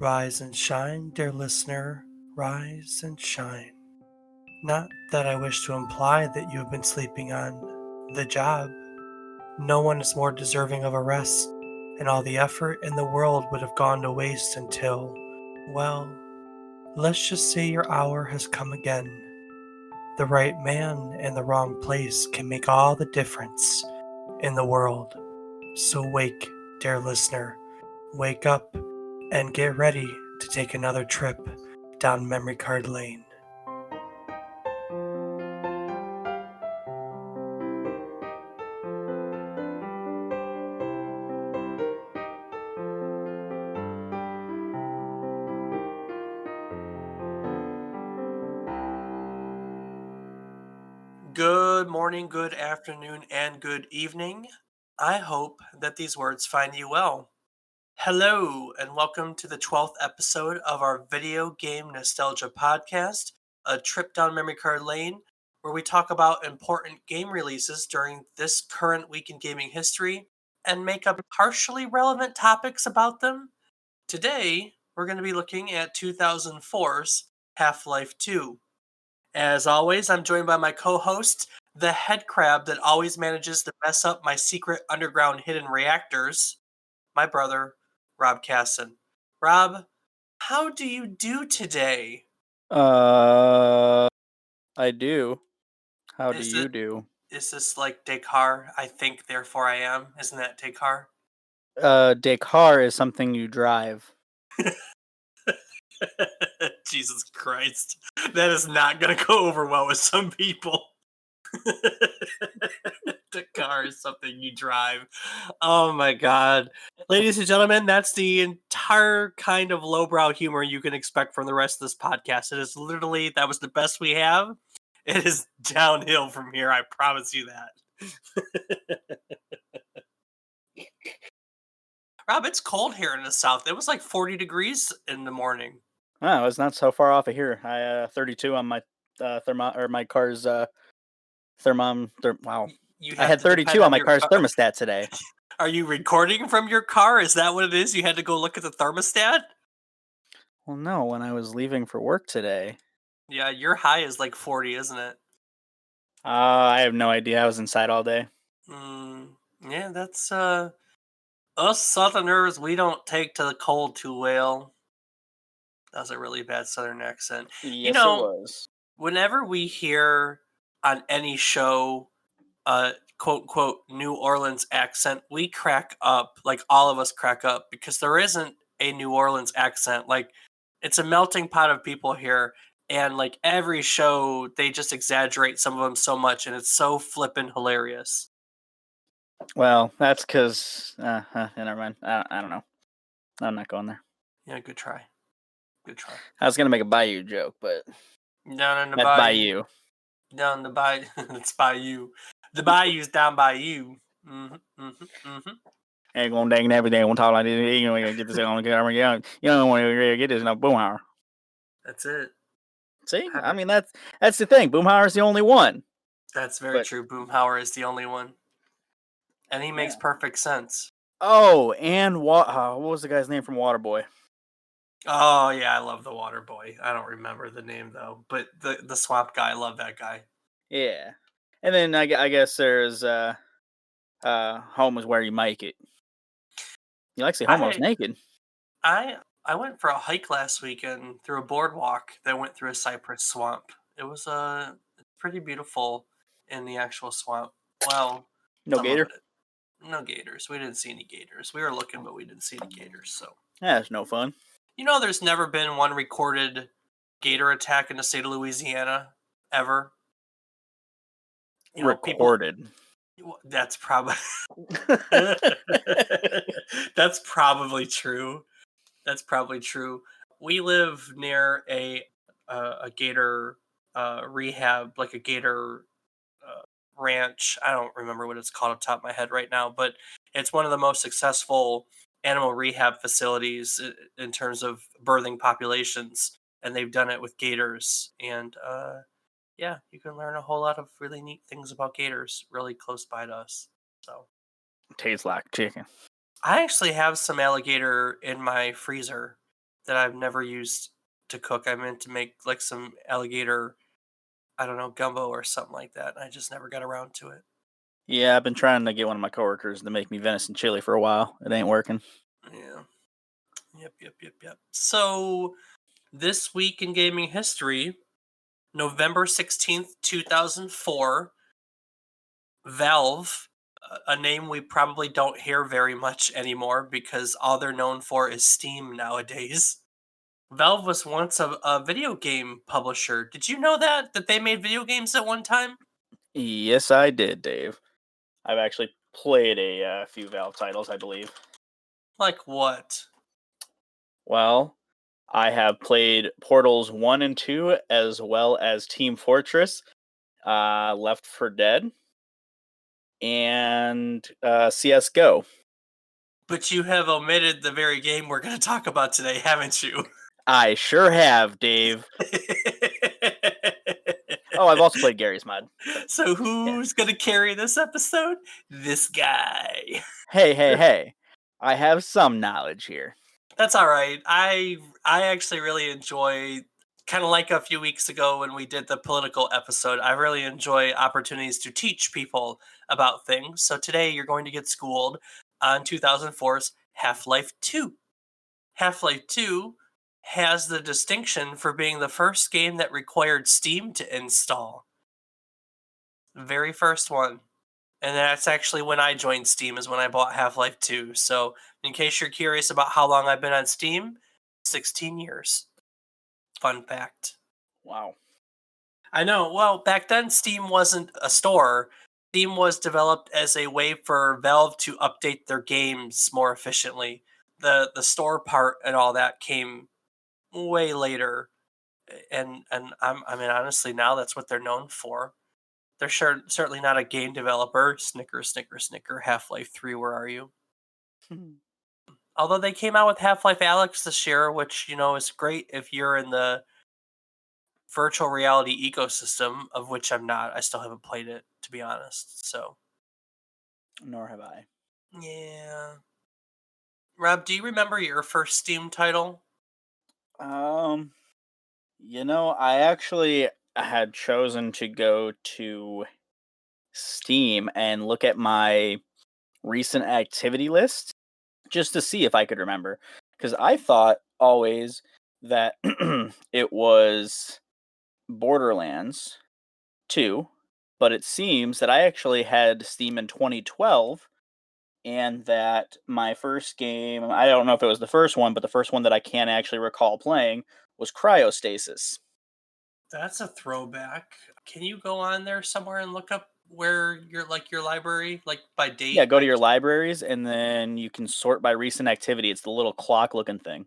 Rise and shine, dear listener, rise and shine. Not that I wish to imply that you have been sleeping on the job. No one is more deserving of a rest, and all the effort in the world would have gone to waste until, well, let's just say your hour has come again. The right man in the wrong place can make all the difference in the world. So wake, dear listener, wake up and get ready to take another trip down memory card lane. Good morning, good afternoon, and good evening. I hope that these words find you well. Hello, and welcome to the 12th episode of our video game nostalgia podcast, a trip down memory card lane, where we talk about important game releases during this current week in gaming history and make up partially relevant topics about them. Today, we're going to be looking at 2004's Half-Life 2. As always, I'm joined by my co-host, the head crab that always manages to mess up my secret underground hidden reactors, my brother, Rob Casson. Rob, how do you do today? I do. How do Is you it do? is this like Descartes? I think, therefore I am. Isn't that Descartes? Dakar is something you drive. Jesus Christ. That is not going to go over well with some people. The car is something you drive. Oh my god. Ladies and gentlemen, that's the entire kind of lowbrow humor you can expect from the rest of this podcast. It is literally, that was the best we have. It is downhill from here, I promise you that. Rob, it's cold here in the south. It was like 40 degrees in the morning. Oh, it's not so far off of here. I 32 on my my car's wow. You I have had to depend 32 on on my your car's car. thermostat today. Are you recording from your car? Is that what it is? You had to go look at the thermostat? Well, no, when I was leaving for work today. Yeah, your high is like 40, isn't it? I have no idea. I was inside all day. Yeah, that's us Southerners. We don't take to the cold too well. That was a really bad Southern accent. You Yes, it know, was. whenever we hear on any show, quote unquote New Orleans accent, we crack up. Like all of us crack up because there isn't a New Orleans accent. Like it's a melting pot of people here. And like every show, they just exaggerate some of them so much, and it's so flippin' hilarious. Well, that's because. Never mind. I don't know. I'm not going there. Yeah, good try. Good try. I was gonna make a Bayou joke, but Down in the that's bayou. Bayou. Down the bayou. It's bayou. The bayou's down by you. Ain't gonna dang everything. Won't talk like this. You know, get this on the camera. You don't want to get this in a boomhauer. That's it. See, I mean that's the thing. Boomhauer's the only one. That's very But true. Boomhauer is the only one. And he makes yeah. perfect sense. Oh, and what was the guy's name from Waterboy? Oh, yeah, I love the Water Boy. I don't remember the name, though. But the swamp guy, I love that guy. Yeah, and then I guess there's home is where you make it. You like to see homos naked. I went for a hike last weekend through a boardwalk that went through a cypress swamp. It was pretty beautiful in the actual swamp. Well, No some of gator. it. No gators. We didn't see any gators. We were looking, but we didn't see any gators. So That's no fun. you know, there's never been one recorded gator attack in the state of Louisiana ever. You know, people. Recorded. That's probably that's probably true. That's probably true. We live near a gator rehab, like a gator ranch. I don't remember what it's called off the top of my head right now, but it's one of the most successful animal rehab facilities in terms of birthing populations, and they've done it with gators. And yeah, you can learn a whole lot of really neat things about gators really close by to us. So Tastes like chicken. I actually have some alligator in my freezer that I've never used to cook. I meant to make like some alligator, I don't know, gumbo or something like that. I just never got around to it. Yeah, I've been trying to get one of my coworkers to make me venison chili for a while. It ain't working. Yeah. Yep. So this week in gaming history, November 16th, 2004, Valve, a name we probably don't hear very much anymore because all they're known for is Steam nowadays. Valve was once a video game publisher. Did you know that they made video games at one time? Yes, I did, Dave. I've actually played a few Valve titles, I believe. Like what? Well, I have played Portals 1 and 2, as well as Team Fortress, Left 4 Dead, and CSGO. But you have omitted the very game we're going to talk about today, haven't you? I sure have, Dave. Oh, I've also played Gary's Mod, but So yeah. who's going to carry this episode? This guy. Hey. I have some knowledge here. That's all right. I actually really enjoy, kind of like a few weeks ago when we did the political episode. I really enjoy opportunities to teach people about things. So today you're going to get schooled on 2004's Half-Life 2. Half-Life 2 has the distinction for being the first game that required Steam to install. Very first one. And that's actually when I joined Steam, is when I bought Half-Life 2. So, in case you're curious about how long I've been on Steam, 16 years. Fun fact. Wow. I know. Well, back then, Steam wasn't a store. Steam was developed as a way for Valve to update their games more efficiently. The store part and all that came way later. And I mean, honestly, now that's what they're known for. They're certainly not a game developer. Snicker. Half-Life 3, where are you? Although they came out with Half-Life Alyx this year, which, is great if you're in the virtual reality ecosystem, of which I'm not. I still haven't played it, to be honest. So, Nor have I. yeah. Rob, do you remember your first Steam title? Um, I actually had chosen to go to Steam and look at my recent activity list just to see if I could remember. Because I thought always that it was Borderlands 2, but it seems that I actually had Steam in 2012 and that my first game, I don't know if it was the first one, but the first one that I can actually recall playing was Cryostasis. That's a throwback. Can you go on there somewhere and look up where your library, like by Yeah, date? go to your libraries and then you can sort by recent activity. It's the little clock looking thing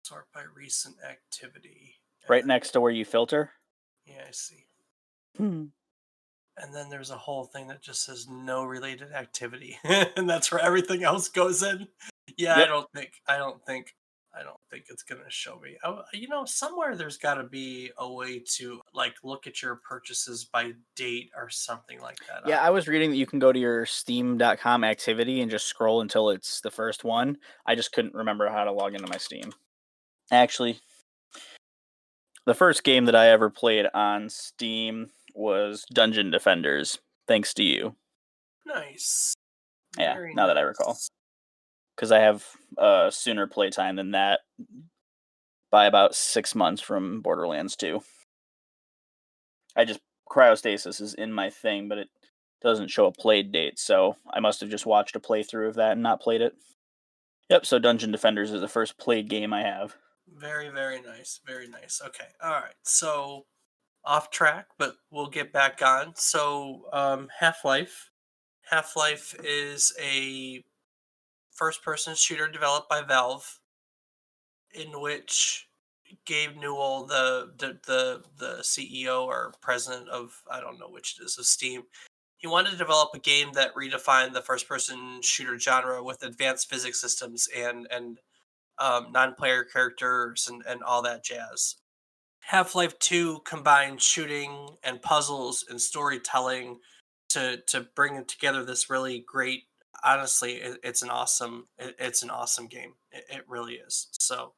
Sort by recent activity. And right then, next to where you filter. yeah, I see. Hmm. And then there's a whole thing that just says no related activity, and that's where everything else goes in. Yeah, Yep. I don't think it's gonna show me. Somewhere there's got to be a way to like look at your purchases by date or something like that. Yeah, I was reading that you can go to your steam.com activity and just scroll until it's the first one. I just couldn't remember how to log into my Steam. Actually, the first game that I ever played on Steam was Dungeon Defenders, thanks to you. Nice, Yeah, very now that I recall. nice. Because I have a sooner playtime than that by about 6 months from Borderlands 2. I just Cryostasis is in my thing, but it doesn't show a played date, so I must have just watched a playthrough of that and not played it. Yep, so Dungeon Defenders is the first played game I have. Very, very nice, very nice. Okay, all right. So off track, but we'll get back on. So Half-Life. Half-Life is a first-person shooter developed by Valve, in which Gabe Newell, the CEO or president of, I don't know which it is, of Steam, he wanted to develop a game that redefined the first-person shooter genre with advanced physics systems and non-player characters and all that jazz. Half-Life 2 combined shooting and puzzles and storytelling to bring together this really great, honestly, it's an awesome game. It really is. So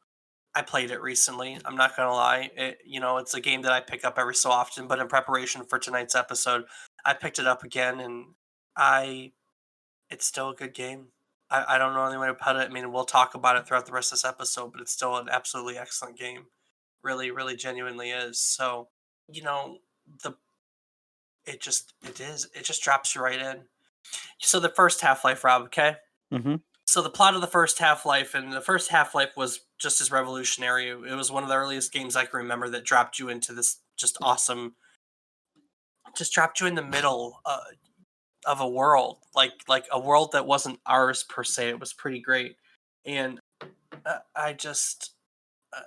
I played it recently. I'm not gonna lie. It's a game that I pick up every so often, but in preparation for tonight's episode, I picked it up again, and I it's still a good game. I don't know any way to put it. I mean, we'll talk about it throughout the rest of this episode, but it's still an absolutely excellent game. Really, really genuinely is. So, you know, the it just drops you right in. So the first Half-Life, Rob, okay? Hmm. So the plot of the first Half-Life, and the first Half-Life was just as revolutionary. It was one of the earliest games I can remember that dropped you into this just awesome, just dropped you in the middle of a world, like a world that wasn't ours per se. It was pretty great, and I just uh,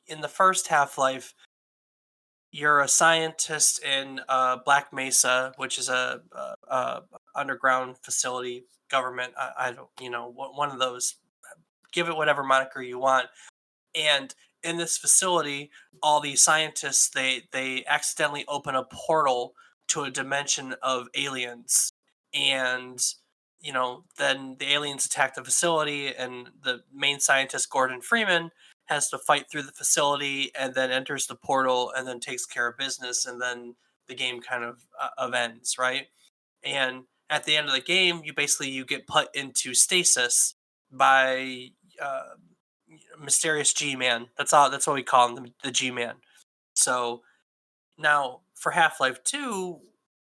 in the first Half-Life, you're a scientist in Black Mesa, which is a underground facility government. I don't, one of those. Give it whatever moniker you want. And in this facility, all these scientists they accidentally open a portal to a dimension of aliens, and then the aliens attack the facility, and the main scientist Gordon Freeman has to fight through the facility and then enters the portal and then takes care of business, and then the game kind of ends, right? And at the end of the game, you get put into stasis by uh, mysterious G Man. That's all. That's what we call him, the G Man. So now for Half Life Two,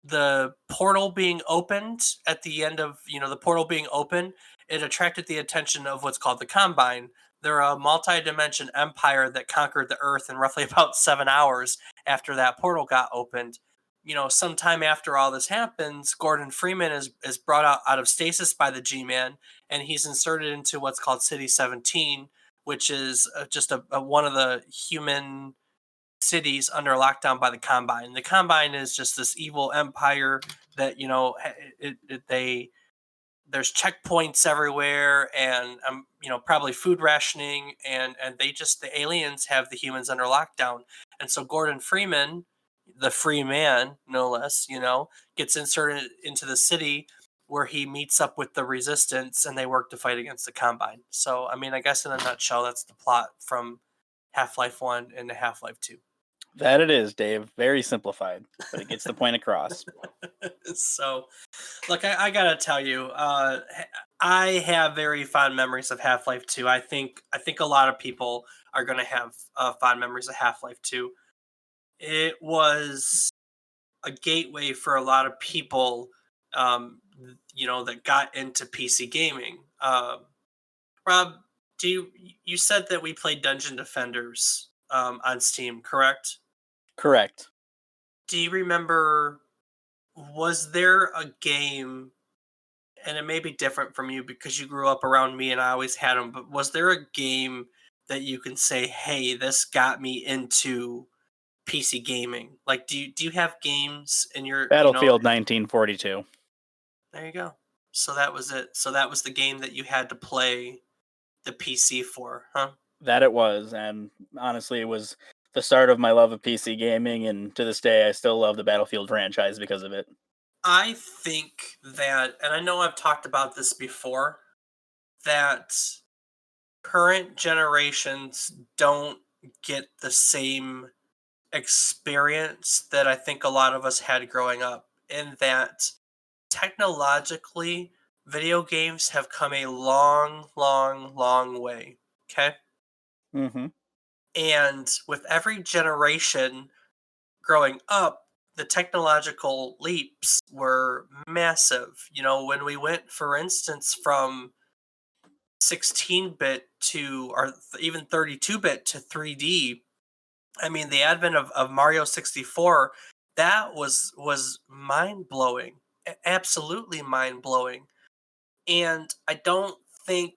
the portal being opened at the end of the portal being open, it attracted the attention of what's called the Combine. They're a multi-dimension empire that conquered the Earth in roughly about 7 hours after that portal got opened. Sometime after all this happens, Gordon Freeman is brought out of stasis by the G-Man, and he's inserted into what's called City 17, which is just one of the human cities under lockdown by the Combine. The Combine is just this evil empire that they there's checkpoints everywhere, and probably food rationing, and the aliens have the humans under lockdown, and so Gordon Freeman, the free man no less, gets inserted into the city where he meets up with the resistance, and they work to fight against the Combine. So I mean, I guess in a nutshell, that's the plot from Half-Life 1 into Half-Life 2. That it is, Dave. Very simplified, but it gets the point across. So, look, I gotta tell you, I have very fond memories of Half Life Two. I think a lot of people are gonna have fond memories of Half Life Two. It was a gateway for a lot of people, that got into PC gaming. Rob, you said that we played Dungeon Defenders on Steam, correct? Correct. Do you remember? Was there a game, and it may be different from you because you grew up around me and I always had them, but was there a game that you can say, "Hey, this got me into PC gaming"? Like, do you have games in your, Battlefield 1942. there you go. So that was it. So that was the game that you had to play the PC for, huh? That it was, and honestly, it was the start of my love of PC gaming, and to this day, I still love the Battlefield franchise because of it. I think that, and I know I've talked about this before, that current generations don't get the same experience that I think a lot of us had growing up, in that technologically, video games have come a long, long, long way. Okay. Hmm. And with every generation growing up, the technological leaps were massive. When we went, for instance, from 16-bit to, or even 32-bit to 3D, I mean, the advent of Mario 64, that was mind blowing, absolutely mind blowing. And I don't think,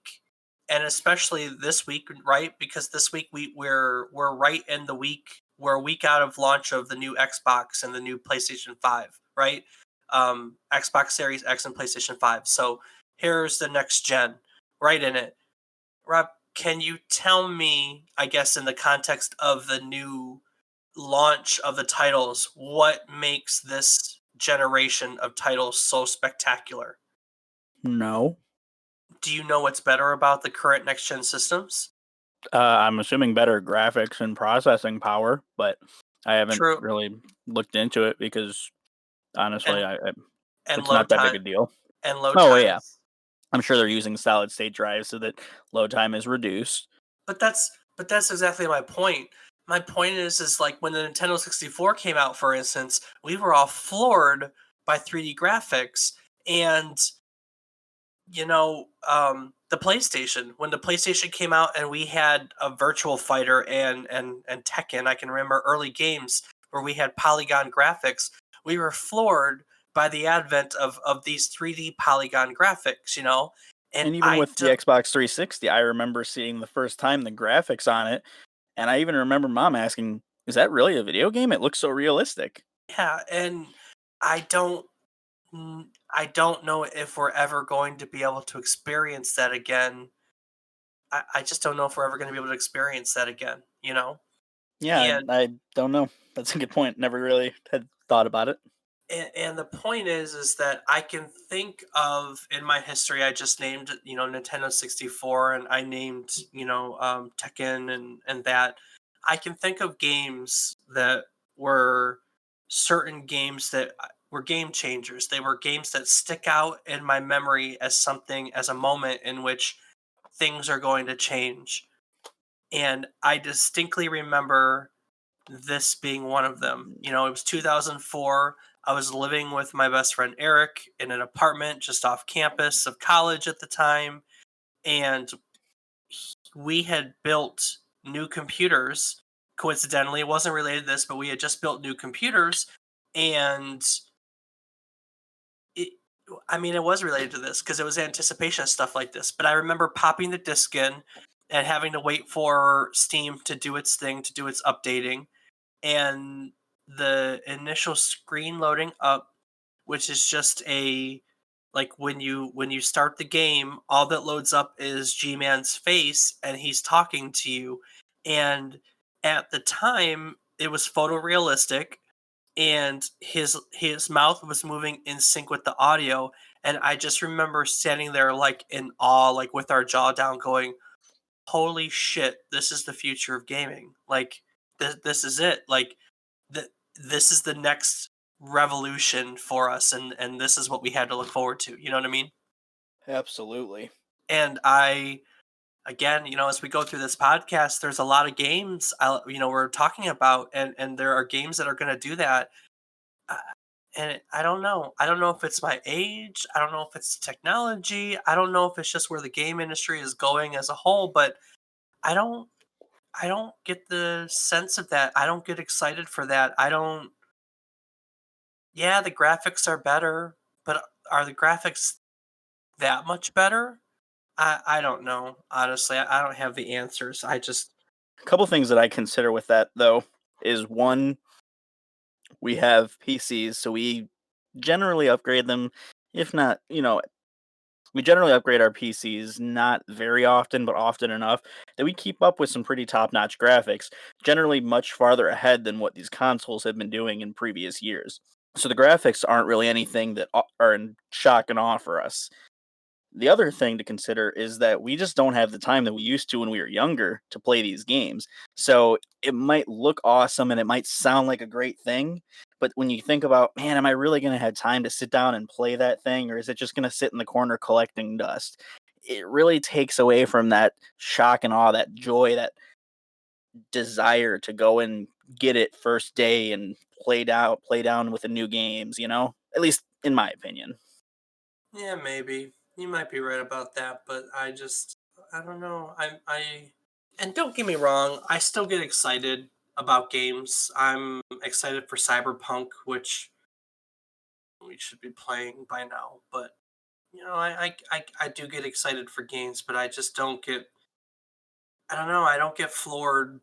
and especially this week, right? Because this week we're right in the week, we're a week out of launch of the new Xbox and the new PlayStation 5, right? Xbox Series X and PlayStation 5. So here's the next gen, right in it. Rob, can you tell me, I guess, in the context of the new launch of the titles, what makes this generation of titles so spectacular? No. Do you know what's better about the current next gen systems? I'm assuming better graphics and processing power, but I haven't True. really looked into it because honestly, And and it's not load that big time a deal. and load Oh yeah, times. I'm sure they're using solid state drives so that load time is reduced. But that's exactly my point. My point is like when the Nintendo 64 came out, for instance, we were all floored by 3D graphics. And the PlayStation, when the PlayStation came out and we had a Virtual Fighter and Tekken, I can remember early games where we had polygon graphics. We were floored by the advent of these 3D polygon graphics. And And even with the Xbox 360, I remember seeing the first time the graphics on it, and I even remember mom asking, "Is that really a video game? It looks so realistic." yeah, and I don't I don't know if we're ever going to be able to experience that again. I just don't know if we're ever going to be able to experience that again. Yeah, And I don't know. That's a good point. Never really had thought about it. and the point is that I can think of in my history. I just named Nintendo 64, and I named Tekken and that. I can think of games that were certain games that were game changers. They were games that stick out in my memory as something, as a moment in which things are going to change. And I distinctly remember this being one of them. It was 2004. I was living with my best friend Eric in an apartment just off campus of college at the time, and we had built new computers. Coincidentally, it wasn't related to this, but we had just built new computers, and it, I mean, it was related to this because it was anticipation of stuff like this. But I remember popping the disc in and having to wait for Steam to do its thing, to do its updating, and the initial screen loading up, which is just a like when you start the game, all that loads up is G-Man's face and he's talking to you. And at the time it was photorealistic, and his mouth was moving in sync with the audio. And I just remember standing there like in awe, like with our jaw down, going, holy shit, this is the future of gaming. Like this is it. Like this is the next revolution for us, and this is what we had to look forward to. You know what I mean? Absolutely. And I again, as we go through this podcast, there's a lot of games we're talking about, and there are games that are going to do that. Uh, and I don't know. I don't know if it's my age. I don't know if it's technology. I don't know if it's just where the game industry is going as a whole. But I don't. I don't get the sense of that. I don't get excited for that. I don't. Yeah, the graphics are better, but are the graphics that much better? I don't know. Honestly, I don't have the answers. I just A couple things that I consider with that though is one, we have PCs, so we generally upgrade them. If not, we generally upgrade our PCs not very often, but often enough that we keep up with some pretty top notch graphics, generally much farther ahead than what these consoles have been doing in previous years. So the graphics aren't really anything that are in shock and awe for us. The other thing to consider is that we just don't have the time that we used to when we were younger to play these games. So it might look awesome and it might sound like a great thing, but when you think about, man, am I really going to have time to sit down and play that thing, or is it just going to sit in the corner collecting dust? It really takes away from that shock and awe, that joy, that desire to go and get it first day and play down with the new games, At least in my opinion. yeah, maybe. You might be right about that, but I don't know. And don't get me wrong, I still get excited about games. I'm excited for Cyberpunk, which we should be playing by now, but I do get excited for games, but I just don't get I don't know, I don't get floored.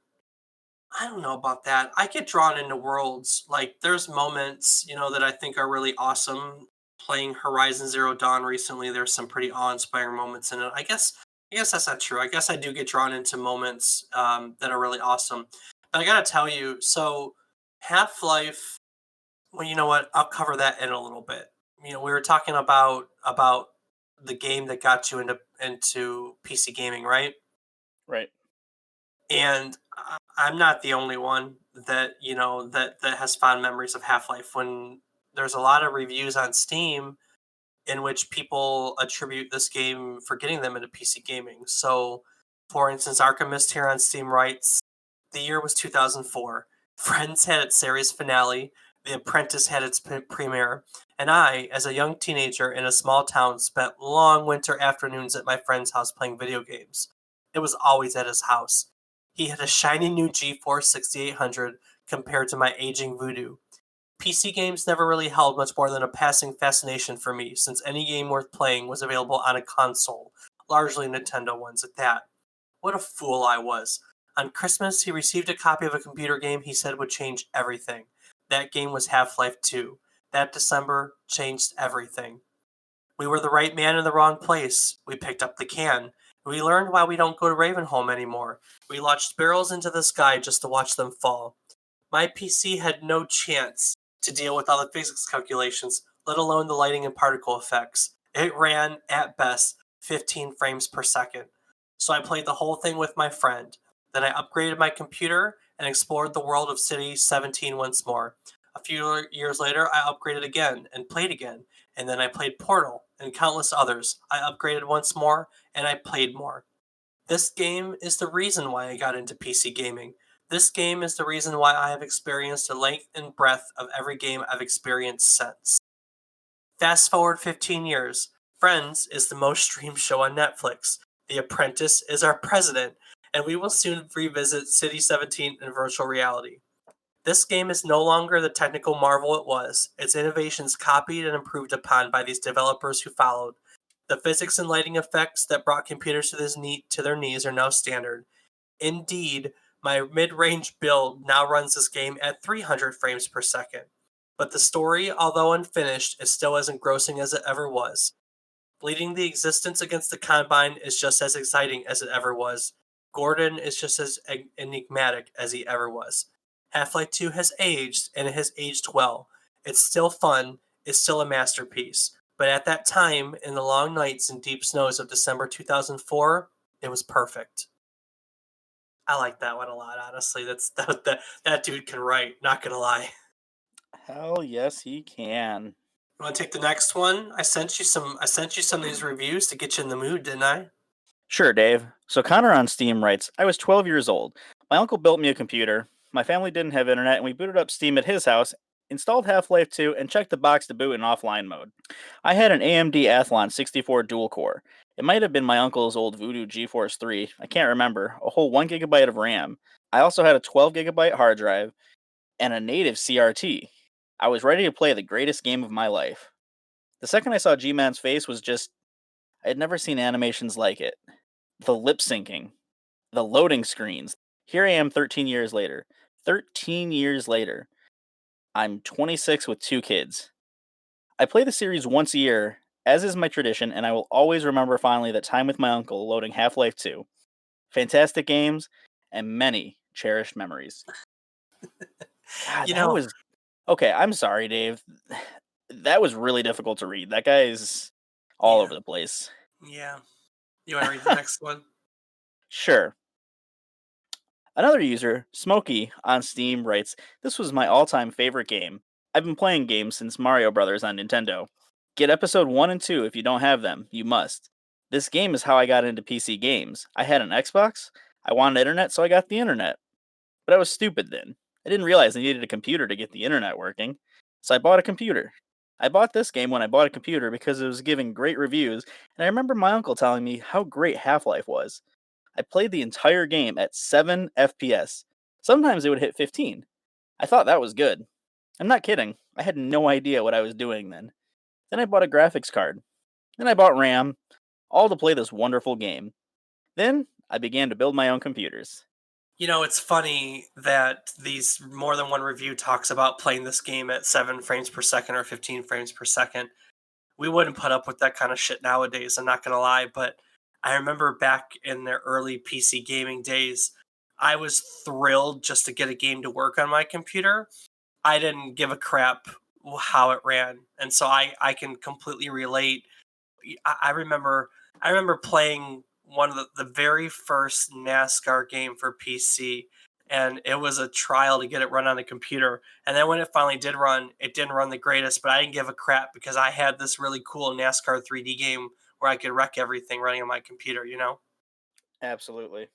I don't know about that. I get drawn into worlds. Like there's moments, that I think are really awesome. Playing Horizon Zero Dawn recently, there's some pretty awe-inspiring moments in it. I guess that's not true. I guess I do get drawn into moments that are really awesome. But I gotta tell you, so Half Life. Well, you know what? I'll cover that in a little bit. We were talking about the game that got you into PC gaming, right? Right. And I'm not the only one that that has fond memories of Half-Life. When there's a lot of reviews on Steam in which people attribute this game for getting them into PC gaming. So, for instance, Archimist here on Steam writes, the year was 2004. Friends had its series finale, The Apprentice had its premiere, and I, as a young teenager in a small town, spent long winter afternoons at my friend's house playing video games. It was always at his house. He had a shiny new GeForce 6800 compared to my aging Voodoo. PC games never really held much more than a passing fascination for me, since any game worth playing was available on a console, largely Nintendo ones at that. What a fool I was. On Christmas, he received a copy of a computer game he said would change everything. That game was Half-Life 2. That December changed everything. We were the right man in the wrong place. We picked up the can. We learned why we don't go to Ravenholm anymore. We launched barrels into the sky just to watch them fall. My PC had no chance to deal with all the physics calculations, let alone the lighting and particle effects. It ran, at best, 15 frames per second. So I played the whole thing with my friend. Then I upgraded my computer and explored the world of City 17 once more. A few years later, I upgraded again and played again. And then I played Portal and countless others. I upgraded once more and I played more. This game is the reason why I got into PC gaming. This game is the reason why I have experienced the length and breadth of every game I've experienced since. Fast forward 15 years. Friends is the most streamed show on Netflix. The Apprentice is our president, and we will soon revisit City 17 in virtual reality. This game is no longer the technical marvel it was. Its innovations copied and improved upon by these developers who followed. The physics and lighting effects that brought computers to their knees are now standard. Indeed, my mid-range build now runs this game at 300 frames per second. But the story, although unfinished, is still as engrossing as it ever was. Leading the existence against the Combine is just as exciting as it ever was. Gordon is just as enigmatic as he ever was. Half-Life 2 has aged, and it has aged well. It's still fun, it's still a masterpiece. But at that time, in the long nights and deep snows of December 2004, it was perfect. I like that one a lot, honestly. That dude can write, not gonna lie. Hell yes, he can. You want to take the next one? I sent you some of these reviews to get you in the mood, didn't I? Sure, Dave. So Connor on Steam writes, I was 12 years old. My uncle built me a computer. My family didn't have internet, and we booted up Steam at his house, installed Half-Life 2, and checked the box to boot in offline mode. I had an AMD Athlon 64 dual core. It might have been my uncle's old Voodoo GeForce 3. I can't remember. A whole 1 gigabyte of RAM. I also had a 12 gigabyte hard drive and a native CRT. I was ready to play the greatest game of my life. The second I saw G-Man's face was just, I had never seen animations like it. The lip syncing, the loading screens. Here I am 13 years later. 13 years later. I'm 26 with 2 kids. I play the series once a year, as is my tradition, and I will always remember fondly that time with my uncle loading Half-Life 2. Fantastic games and many cherished memories. God, You that know, was okay. I'm sorry, Dave. That was really difficult to read. That guy's all yeah, over the place. yeah. You want to read the next one? Sure. Another user, Smokey, on Steam writes, this was my all-time favorite game. I've been playing games since Mario Brothers on Nintendo. Get episode 1 and 2 if you don't have them. You must. This game is how I got into PC games. I had an Xbox. I wanted internet, so I got the internet. But I was stupid then. I didn't realize I needed a computer to get the internet working. So I bought a computer. I bought this game when I bought a computer because it was giving great reviews, and I remember my uncle telling me how great Half-Life was. I played the entire game at 7 FPS. Sometimes it would hit 15. I thought that was good. I'm not kidding. I had no idea what I was doing then. Then I bought a graphics card. Then I bought RAM, all to play this wonderful game. Then I began to build my own computers. You know, it's funny that these more than one review talks about playing this game at 7 frames per second or 15 frames per second. We wouldn't put up with that kind of shit nowadays, I'm not gonna lie, but I remember back in their early PC gaming days, I was thrilled just to get a game to work on my computer. I didn't give a crap how it ran, and so I can completely relate. I remember playing one of the very first NASCAR game for PC, and it was a trial to get it run on a computer. And then when it finally did run, it didn't run the greatest, but I didn't give a crap because I had this really cool NASCAR 3D game where I could wreck everything running on my computer, you know? Absolutely.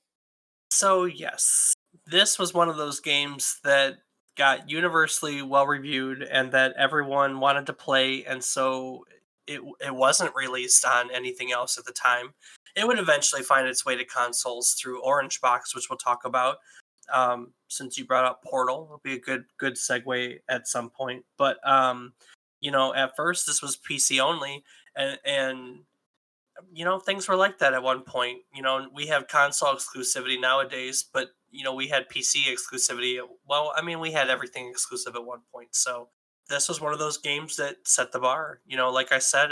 So, yes, this was one of those games that got universally well reviewed and that everyone wanted to play, and so it wasn't released on anything else at the time. It would eventually find its way to consoles through Orange Box, which we'll talk about. Since you brought up Portal, it'll be a good segue at some point. But at first this was PC only, and things were like that at one point. We have console exclusivity nowadays, but we had PC exclusivity. Well, I mean, we had everything exclusive at one point. So this was one of those games that set the bar. Like I said,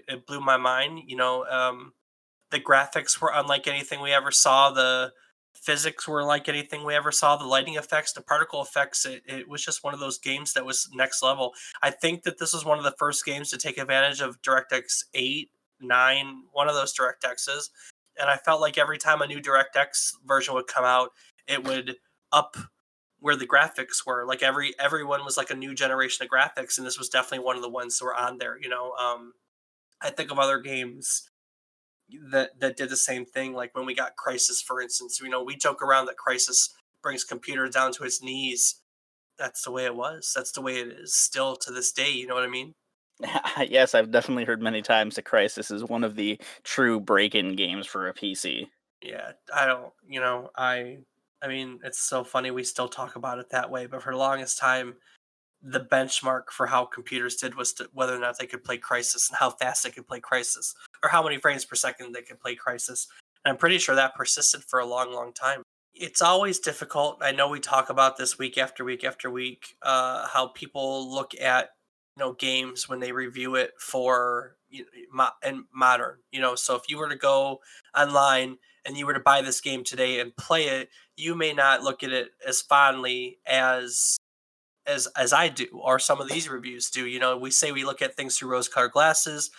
it blew my mind. The graphics were unlike anything we ever saw. The physics were like anything we ever saw. The lighting effects, the particle effects, it was just one of those games that was next level. I think that this was one of the first games to take advantage of DirectX 8, 9, one of those DirectXs. And I felt like every time a new DirectX version would come out, it would up where the graphics were. Like everyone was like a new generation of graphics, and this was definitely one of the ones that were on there. I think of other games that did the same thing. Like when we got Crisis, for instance, we joke around that Crisis brings computers down to its knees. That's the way it was. That's the way it is still to this day. You know what I mean? Yes, I've definitely heard many times that Crisis is one of the true break-in games for a PC. Yeah, I don't. I mean, it's so funny we still talk about it that way. But for the longest time, the benchmark for how computers did was whether or not they could play Crisis and how fast they could play Crisis, or how many frames per second they could play Crisis. And I'm pretty sure that persisted for a long, long time. It's always difficult. I know we talk about this week after week after week, how people look at games when they review it for and modern. So if you were to go online and you were to buy this game today and play it, you may not look at it as fondly as I do, or some of these reviews do. We say we look at things through rose-colored glasses,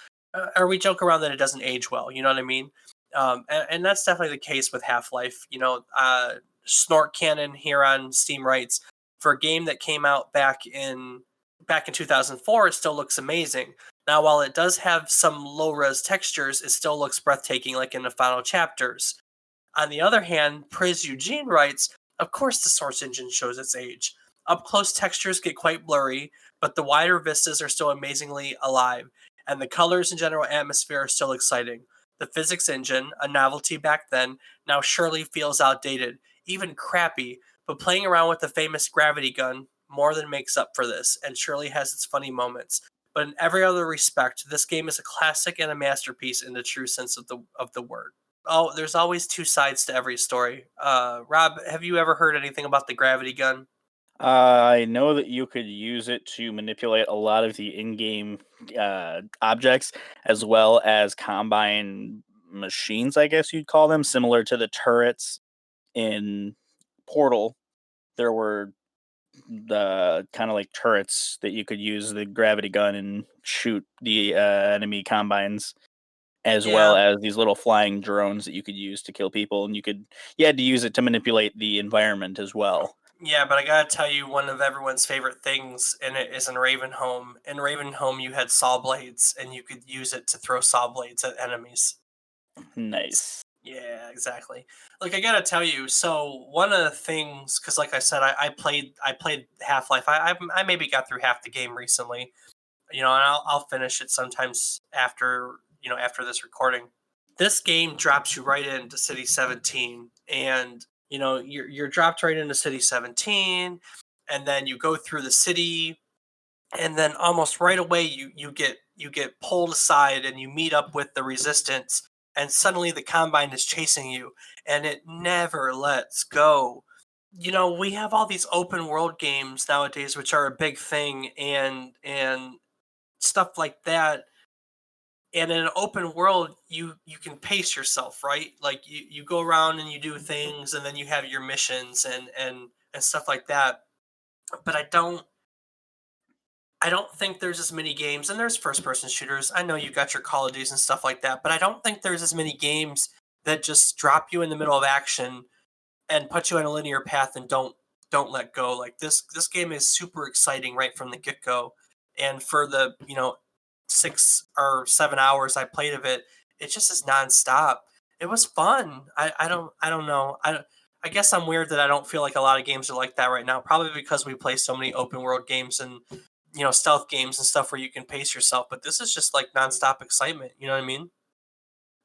or we joke around that it doesn't age well. You know what I mean? And that's definitely the case with Half-Life. Snort Cannon here on Steam writes, for a game that came out back in 2004, it still looks amazing. Now, while it does have some low-res textures, it still looks breathtaking, like in the final chapters. On the other hand, Priz Eugene writes, of course the Source engine shows its age. Up close textures get quite blurry, but the wider vistas are still amazingly alive, and the colors and general atmosphere are still exciting. The physics engine, a novelty back then, now surely feels outdated, even crappy, but playing around with the famous gravity gun more than makes up for this, and surely has its funny moments. But in every other respect, this game is a classic and a masterpiece in the true sense of the word. Oh, there's always two sides to every story. Rob, have you ever heard anything about the gravity gun? I know that you could use it to manipulate a lot of the in-game objects, as well as combine machines, I guess you'd call them, similar to the turrets in Portal. There were the kind of like turrets that you could use the gravity gun and shoot the enemy combines, as well Yeah, as these little flying drones that you could use to kill people, and you had to use it to manipulate the environment as well. yeah, but I gotta tell you, one of everyone's favorite things in it is in Ravenholm. In Ravenholm, you had saw blades, and you could use it to throw saw blades at enemies. Nice. Yeah, exactly. Like I gotta tell you, so one of the things, because like I said, I played Half Life. I maybe got through half the game recently. And I'll finish it sometimes after this recording. This game drops you right into City 17, and you're dropped right into City 17, and then you go through the city, and then almost right away you get pulled aside and you meet up with the resistance, and suddenly the combine is chasing you, and it never lets go. We have all these open world games nowadays, which are a big thing, and stuff like that. And in an open world, you can pace yourself, right? Like you go around and you do things, and then you have your missions and stuff like that. But I don't think there's as many games, and there's first person shooters. I know you got your Call of Duties and stuff like that, but I don't think there's as many games that just drop you in the middle of action and put you on a linear path and don't let go. Like this game is super exciting right from the get go, and for the 6 or 7 hours I played of it, it just is nonstop. It was fun. I don't know. I guess I'm weird that I don't feel like a lot of games are like that right now. Probably because we play so many open world games and stealth games and stuff where you can pace yourself. But this is just like nonstop excitement. You know what I mean?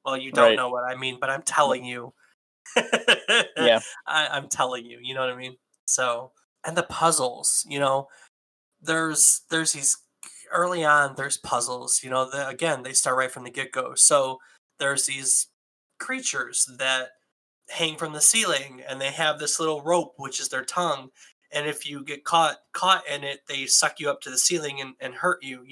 Well, you don't Right. know what I mean, but I'm telling you. Yeah. I'm telling you, you know what I mean? So, and the puzzles, there's these early on. There's puzzles, again they start right from the get go. So there's these creatures that hang from the ceiling and they have this little rope which is their tongue, and if you get caught in it they suck you up to the ceiling and hurt you,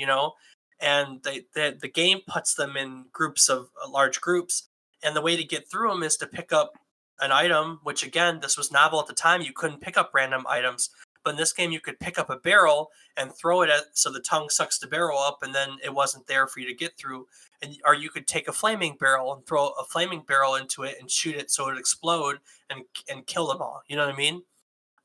and the game puts them in groups of large groups, and the way to get through them is to pick up an item, which again this was novel at the time. You couldn't pick up random items, but in this game you could pick up a barrel and throw it at, so the tongue sucks the barrel up and then it wasn't there for you to get through. And or you could take a flaming barrel and throw a flaming barrel into it and shoot it so it explode and kill them all. You know what I mean?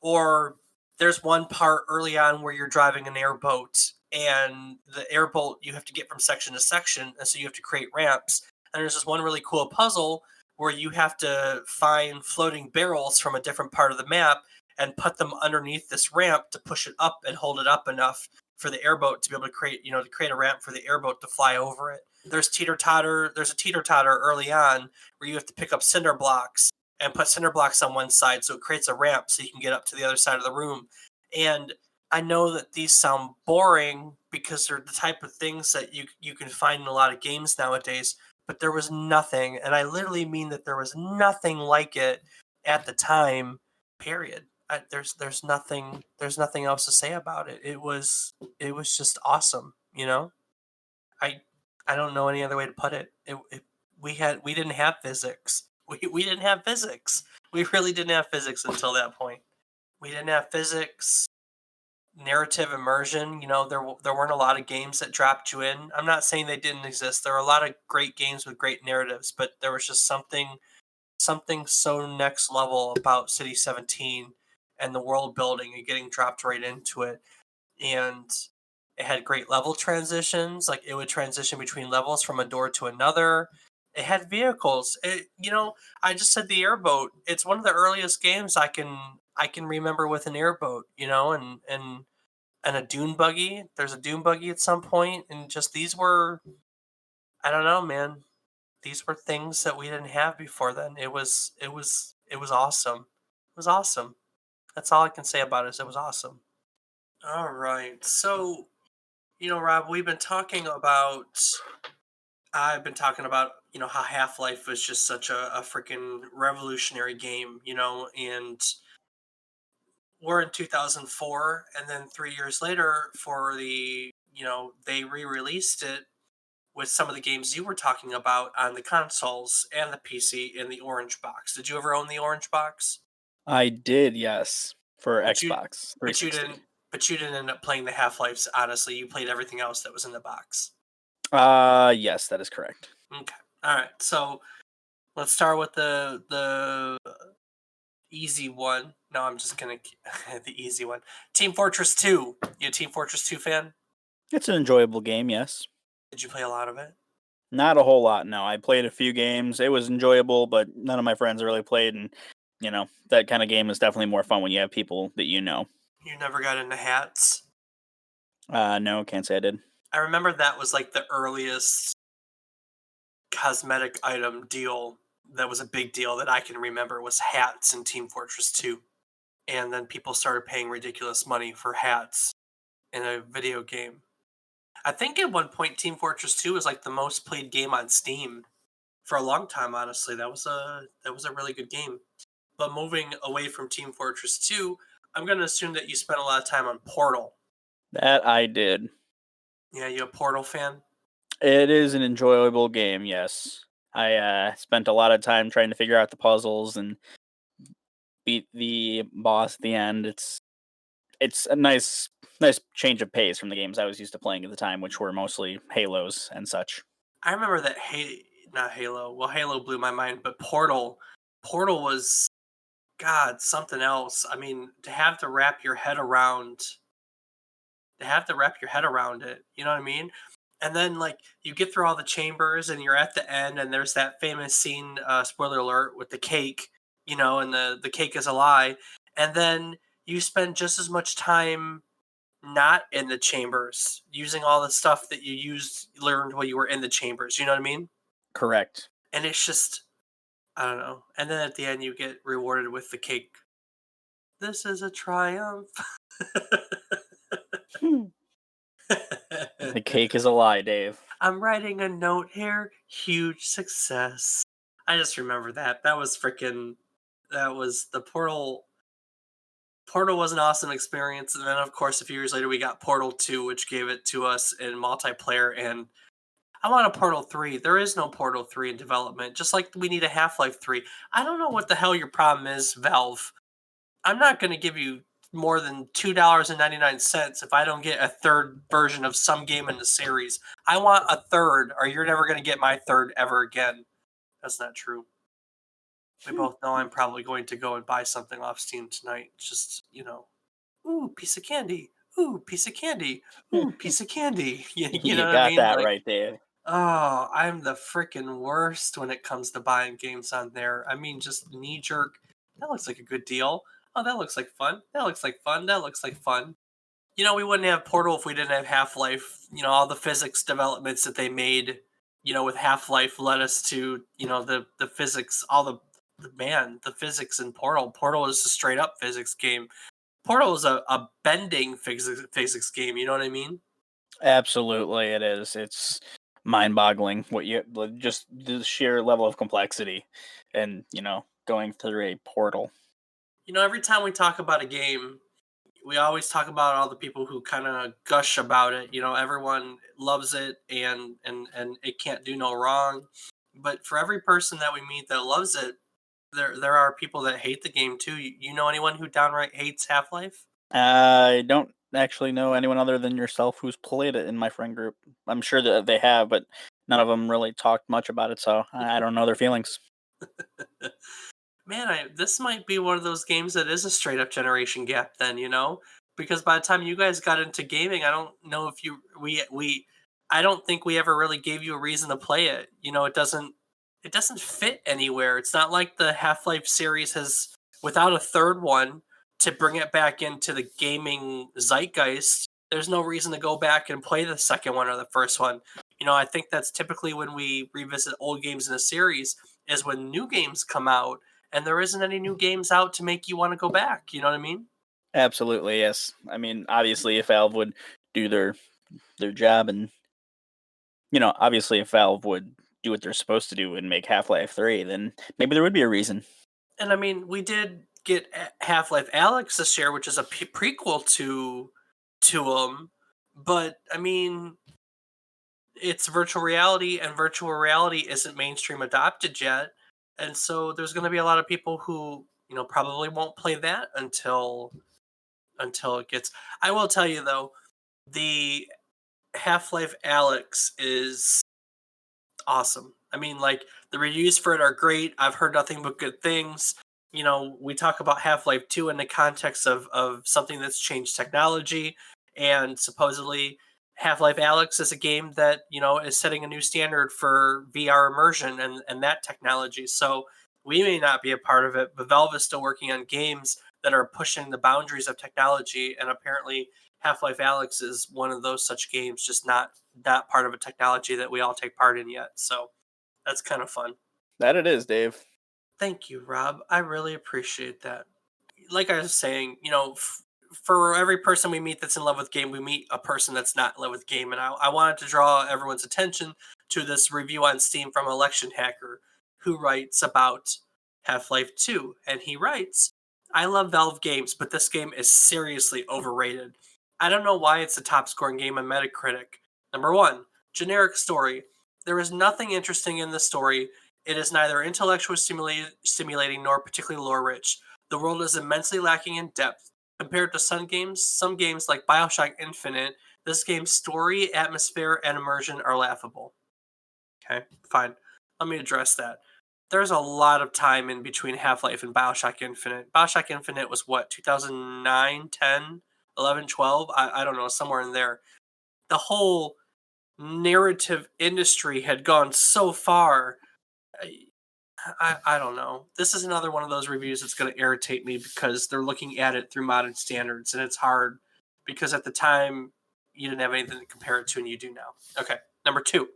Or there's one part early on where you're driving an airboat, and the airboat you have to get from section to section, and so you have to create ramps. And there's this one really cool puzzle where you have to find floating barrels from a different part of the map and put them underneath this ramp to push it up and hold it up enough for the airboat to be able to create a ramp for the airboat to fly over it. There's a teeter totter early on where you have to pick up cinder blocks and put cinder blocks on one side so it creates a ramp so you can get up to the other side of the room. And I know that these sound boring because they're the type of things that you can find in a lot of games nowadays, but there was nothing, and I literally mean that there was nothing like it at the time. Period. There's nothing else to say about it. It was just awesome. I I don't know any other way to put it. We didn't have physics. We didn't have physics. We really didn't have physics until that point. We didn't have physics, narrative immersion. There weren't a lot of games that dropped you in. I'm not saying they didn't exist. There were a lot of great games with great narratives, but there was just something so next level about City 17 and the world building and getting dropped right into it. And it had great level transitions. Like it would transition between levels from a door to another. It had vehicles. I just said the airboat. It's one of the earliest games I can remember with an airboat. And a dune buggy. There's a dune buggy at some point, and just these were, I don't know, man. These were things that we didn't have before then. It was awesome. It was awesome. That's all I can say about it. Is it was awesome. All right. So, Rob, I've been talking about, how Half Life was just such a freaking revolutionary game, and we're in 2004. And then 3 years later, they re released it with some of the games you were talking about on the consoles and the PC in the orange box. Did you ever own the orange box? I did, yes, for But you, Xbox but you 360. didn't, but you didn't end up playing the Half Lives. Honestly, you played everything else that was in the box. Yes, that is correct. Okay. All right. So let's start with the easy one. No, I'm just gonna the easy one. Team Fortress 2. You a Team Fortress 2 fan? It's an enjoyable game, yes. Did you play a lot of it? Not a whole lot, no. I played a few games. It was enjoyable, but none of my friends really played, and that kind of game is definitely more fun when you have people that you know. You never got into hats? No, can't say I did. I remember that was like the earliest cosmetic item deal that was a big deal that I can remember was hats in Team Fortress 2. And then people started paying ridiculous money for hats in a video game. I think at one point Team Fortress 2 was like the most played game on Steam for a long time, honestly. That was a really good game. But moving away from Team Fortress 2, I'm going to assume that you spent a lot of time on Portal. That I did. Yeah, you a Portal fan? It is an enjoyable game, yes. I spent a lot of time trying to figure out the puzzles and beat the boss at the end. It's a nice change of pace from the games I was used to playing at the time, which were mostly Halos and such. I remember that. Hey, not Halo. Well, Halo blew my mind, but Portal was God, something else. I mean, to have to wrap your head around it. You know what I mean? And then like you get through all the chambers and you're at the end and there's that famous scene, spoiler alert, with the cake, and the cake is a lie. And then you spend just as much time not in the chambers, using all the stuff that learned while you were in the chambers. You know what I mean? Correct. And it's just I don't know. And then at the end you get rewarded with the cake. This is a triumph. Hmm. The cake is a lie, Dave. I'm writing a note here. Huge success. I just remember that. That was the Portal. Portal was an awesome experience. And then, of course, a few years later, we got Portal 2, which gave it to us in multiplayer. And I want a Portal 3. There is no Portal 3 in development, just like we need a Half Life 3. I don't know what the hell your problem is, Valve. I'm not going to give you more than $2.99 if I don't get a third version of some game in the series. I want a third, or you're never going to get my third ever again. That's not true. We both know I'm probably going to go and buy something off Steam tonight. Just, ooh, piece of candy. Ooh, piece of candy. Ooh, piece of candy. You know You what I got mean? that Like, right, Dave. oh, I'm the freaking worst when it comes to buying games on there. I mean, just knee jerk. That looks like a good deal. Oh, that looks like fun. That looks like fun. That looks like fun. We wouldn't have Portal if we didn't have Half Life. All the physics developments that they made, with Half Life led us to, the physics, the physics in Portal. Portal is a straight up physics game. Portal is a bending physics game. You know what I mean? Absolutely, it is. It's mind-boggling what just the sheer level of complexity, and going through a portal. Every time we talk about a game, we always talk about all the people who kind of gush about it. Everyone loves it and it can't do no wrong. But for every person that we meet that loves it, there are people that hate the game too. You know anyone who downright hates Half Life? I don't actually know anyone other than yourself who's played it in my friend group. I'm sure that they have, but none of them really talked much about it, so I don't know their feelings. Man, this might be one of those games that is a straight up generation gap. Then because by the time you guys got into gaming, I don't know if I don't think we ever really gave you a reason to play it. It doesn't fit anywhere. It's not like the Half Life series has, without a third one to bring it back into the gaming zeitgeist. There's no reason to go back and play the second one or the first one. I think that's typically when we revisit old games in a series is when new games come out and there isn't any new games out to make you want to go back. You know what I mean? Absolutely, yes. I mean, obviously, if Valve would do their job, and obviously, if Valve would do what they're supposed to do and make Half Life 3, then maybe there would be a reason. And I mean, we did get Half Life Alex this year, which is a prequel to them. But I mean, it's virtual reality, and virtual reality isn't mainstream adopted yet. And so there's going to be a lot of people who probably won't play that until it gets. I will tell you though, the Half Life Alex is awesome. I mean, like the reviews for it are great. I've heard nothing but good things. We talk about Half Life 2 in the context of something that's changed technology, and supposedly Half Life Alex is a game that is setting a new standard for VR immersion and that technology. So we may not be a part of it, but Valve is still working on games that are pushing the boundaries of technology, and apparently Half Life Alex is one of those such games, just not part of a technology that we all take part in yet. So that's kind of fun. That it is, Dave. Thank you, Rob. I really appreciate that. Like I was saying, for every person we meet that's in love with game, we meet a person that's not in love with game. And I wanted to draw everyone's attention to this review on Steam from Election Hacker, who writes about Half Life 2. And he writes, I love Valve games, but this game is seriously overrated. I don't know why it's the top scoring game on Metacritic. Number one, generic story. There is nothing interesting in the story. It is neither intellectually stimulating nor particularly lore rich. The world is immensely lacking in depth. Compared to some games like Bioshock Infinite, this game's story, atmosphere, and immersion are laughable. Okay, fine. let me address that. There's a lot of time in between Half-Life and BioShock Infinite. BioShock Infinite was what, 2009, 10, 11, 12? I don't know, somewhere in there. The whole narrative industry had gone so far. I don't know. This is another one of those reviews that's going to irritate me because they're looking at it through modern standards, and it's hard because at the time you didn't have anything to compare it to, and you do now. Okay, number 2,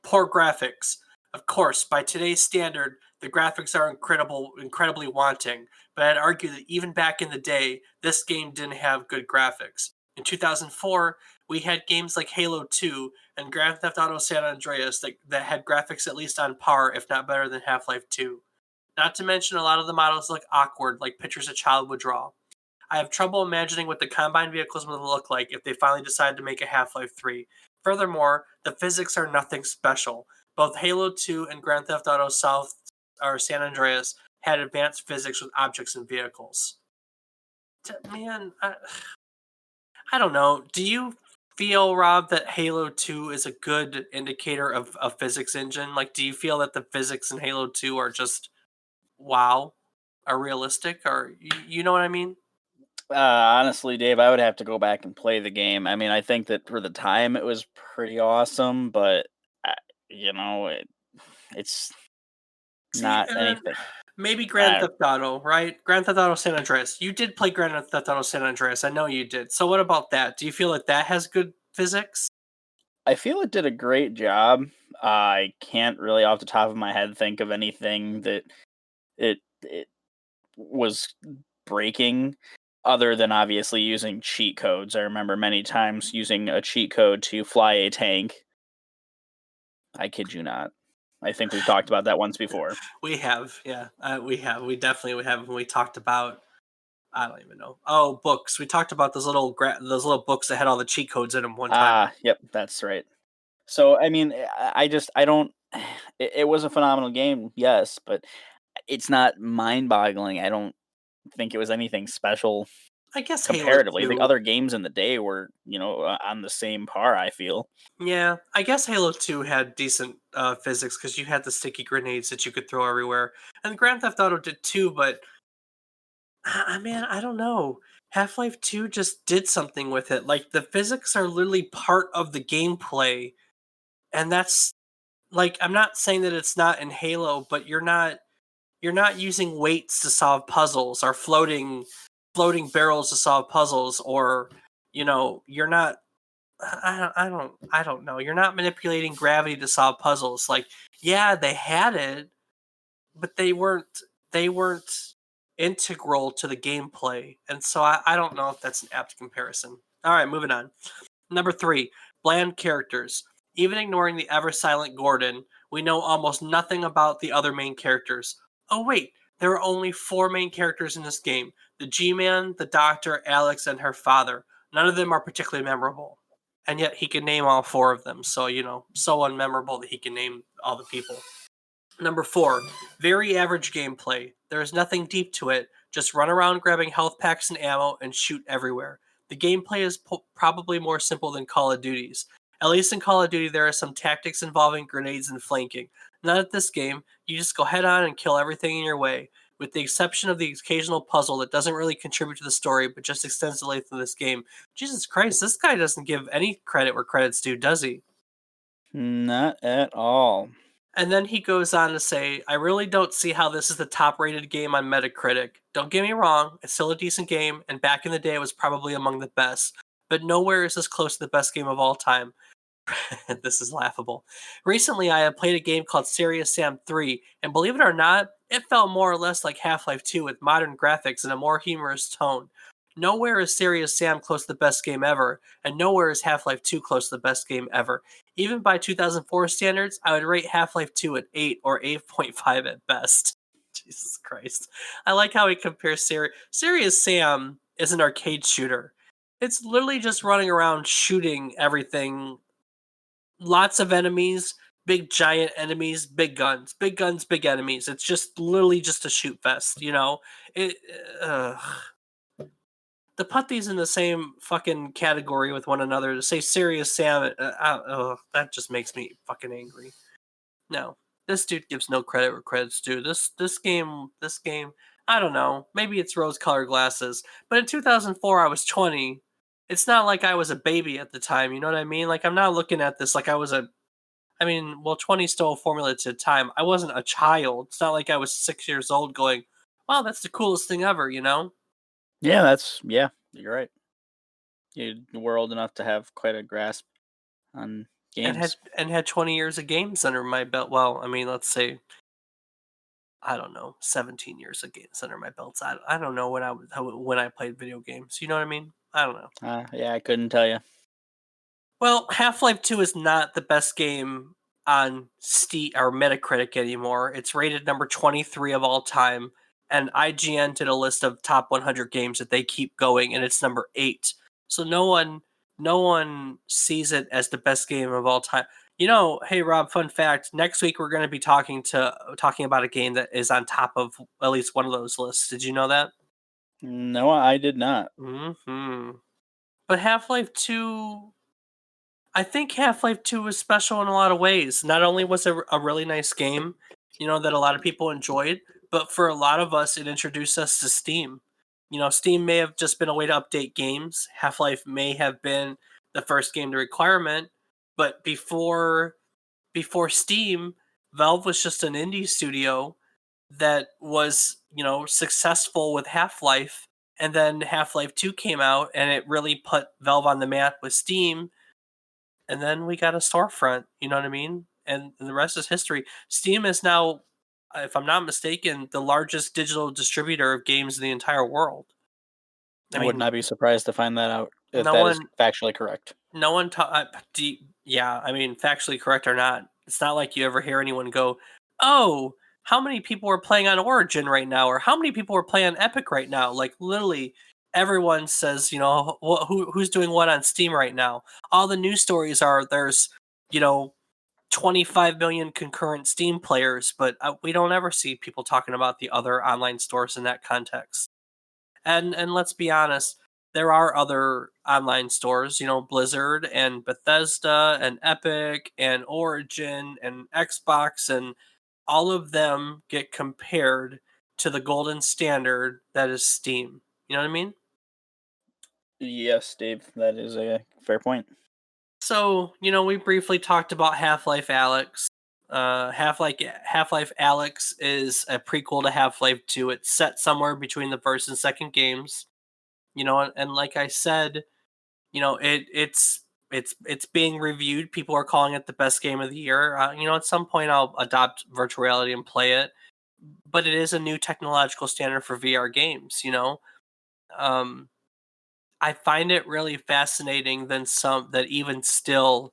poor graphics. Of course, by today's standard, the graphics are incredibly wanting, but I'd argue that even back in the day, this game didn't have good graphics. In 2004, we had games like Halo 2 and Grand Theft Auto San Andreas that had graphics at least on par, if not better than Half-Life 2. Not to mention a lot of the models look awkward, like pictures a child would draw. I have trouble imagining what the combined vehicles would look like if they finally decided to make a Half-Life 3. Furthermore, the physics are nothing special. Both Halo 2 and Grand Theft Auto South or San Andreas had advanced physics with objects and vehicles. Man, I don't know. Do you feel, Rob, that Halo 2 is a good indicator of a physics engine? Like, do you feel that the physics in Halo 2 are just wow, are realistic, or you know what I mean? Honestly, Dave, I would have to go back and play the game. I mean, I think that for the time it was pretty awesome, but uh, you know, it's See, not and then anything. maybe Grand Uh, Theft Auto, right? Grand Theft Auto San Andreas. You did play Grand Theft Auto San Andreas. I know you did. So what about that? Do you feel like that has good physics? I feel it did a great job. I can't really, off the top of my head, think of anything that it was breaking, other than obviously using cheat codes. I remember many times using a cheat code to fly a tank. I kid you not. I think we've talked about that once before. We have, yeah, we have. We definitely have. When we talked about, I don't even know. Oh, books. We talked about those little books that had all the cheat codes in them one time. Ah, yep, that's right. So, I mean, I don't. It was a phenomenal game, yes, but it's not mind-boggling. I don't think it was anything special I guess Halo comparatively. The 2. other games in the day were, on the same par, I feel. Yeah, I guess Halo 2 had decent physics because you had the sticky grenades that you could throw everywhere. And Grand Theft Auto did too, but man, I don't know. Half-Life 2 just did something with it. Like the physics are literally part of the gameplay. And that's like I'm not saying that it's not in Halo, but you're not using weights to solve puzzles or floating barrels to solve puzzles or you're not I don't know. You're not manipulating gravity to solve puzzles. Like, yeah, they had it, but they weren't integral to the gameplay. And so I don't know if that's an apt comparison. All right, moving on. Number 3, bland characters. Even ignoring the ever silent Gordon, we know almost nothing about the other main characters. Oh wait, there are only 4 main characters in this game. The G-Man, the Doctor, Alex, and her father. None of them are particularly memorable. And yet he can name all 4 of them. So, so unmemorable that he can name all the people. Number 4, very average gameplay. There is nothing deep to it. Just run around grabbing health packs and ammo and shoot everywhere. The gameplay is probably more simple than Call of Duty's. At least in Call of Duty, there are some tactics involving grenades and flanking. Not at this game. You just go head on and kill everything in your way, with the exception of the occasional puzzle that doesn't really contribute to the story but just extends the length of this game. Jesus Christ, this guy doesn't give any credit where credit's due, does he? Not at all. And then he goes on to say, I really don't see how this is the top rated game on Metacritic. Don't get me wrong, it's still a decent game, and back in the day it was probably among the best. But nowhere is this close to the best game of all time. This is laughable. Recently, I have played a game called Serious Sam 3, and believe it or not, it felt more or less like Half-Life 2 with modern graphics and a more humorous tone. Nowhere is Serious Sam close to the best game ever, and nowhere is Half-Life 2 close to the best game ever. Even by 2004 standards, I would rate Half-Life 2 at 8 or 8.5 at best. Jesus Christ. I like how he compares Serious Sam is an arcade shooter. It's literally just running around shooting everything. Lots of enemies, big giant enemies, big guns, big enemies. It's just literally just a shoot fest. It to put these in the same fucking category with one another, to say Serious Sam, that just makes me fucking angry. No. This dude gives no credit where credit's due. This game, I don't know. Maybe it's rose-colored glasses, but in 2004 I was 20. It's not like I was a baby at the time. You know what I mean? Like I'm not looking at this like I was a. I mean, well, 20 is still a formula to time. I wasn't a child. It's not like I was 6 years old going, "Wow, that's the coolest thing ever." You know? Yeah, yeah, you're right. You were old enough to have quite a grasp on And had games. and had 20 years of games under my belt. Well, I mean, let's say I don't know, 17 years of games under my belts. I don't know when I played video games. You know what I mean? I don't know. Yeah, I couldn't tell you. Well, Half-Life 2 is not the best game on Steam or Metacritic anymore. It's rated number 23 of all time, and IGN did a list of top 100 games that they keep going, and it's number 8. So no one sees it as the best game of all time. You know, hey Rob, fun fact, next week we're going to be talking about a game that is on top of at least one of those lists. Did you know that? No, I did not. Mhm. But Half-Life 2, I think Half-Life 2 was special in a lot of ways. Not only was it a really nice game, that a lot of people enjoyed, but for a lot of us, it introduced us to Steam. Steam may have just been a way to update games. Half-Life may have been the first game to requirement, but before Steam, Valve was just an indie studio that was, successful with Half-Life, and then Half-Life 2 came out and it really put Valve on the map with Steam, and then we got a storefront. You know what I mean? And the rest is history. Steam is now, if I'm not mistaken, the largest digital distributor of games in the entire world. I I would mean, not be surprised to find that out if no that is one, factually correct. no one. Yeah, I mean, factually correct or not, it's not like you ever hear anyone go, "Oh, how many people are playing on Origin right now?" or "How many people are playing on Epic right now?" Like literally, everyone says, who's doing what on Steam right now. All the news stories are there's, you know, 25 million concurrent Steam players, but we don't ever see people talking about the other online stores in that context. And let's be honest, there are other online stores, Blizzard and Bethesda and Epic and Origin and Xbox, and all of them get compared to the golden standard that is Steam. You know what I mean? Yes, Dave, that is a fair point. So, we briefly talked about Half-Life Alex. Half-Life Alex is a prequel to Half-Life 2. It's set somewhere between the first and second games. And like I said, it's being reviewed. People are calling it the best game of the year. At some point I'll adopt virtual reality and play it, but it is a new technological standard for VR games. Um, I find it really fascinating that even still,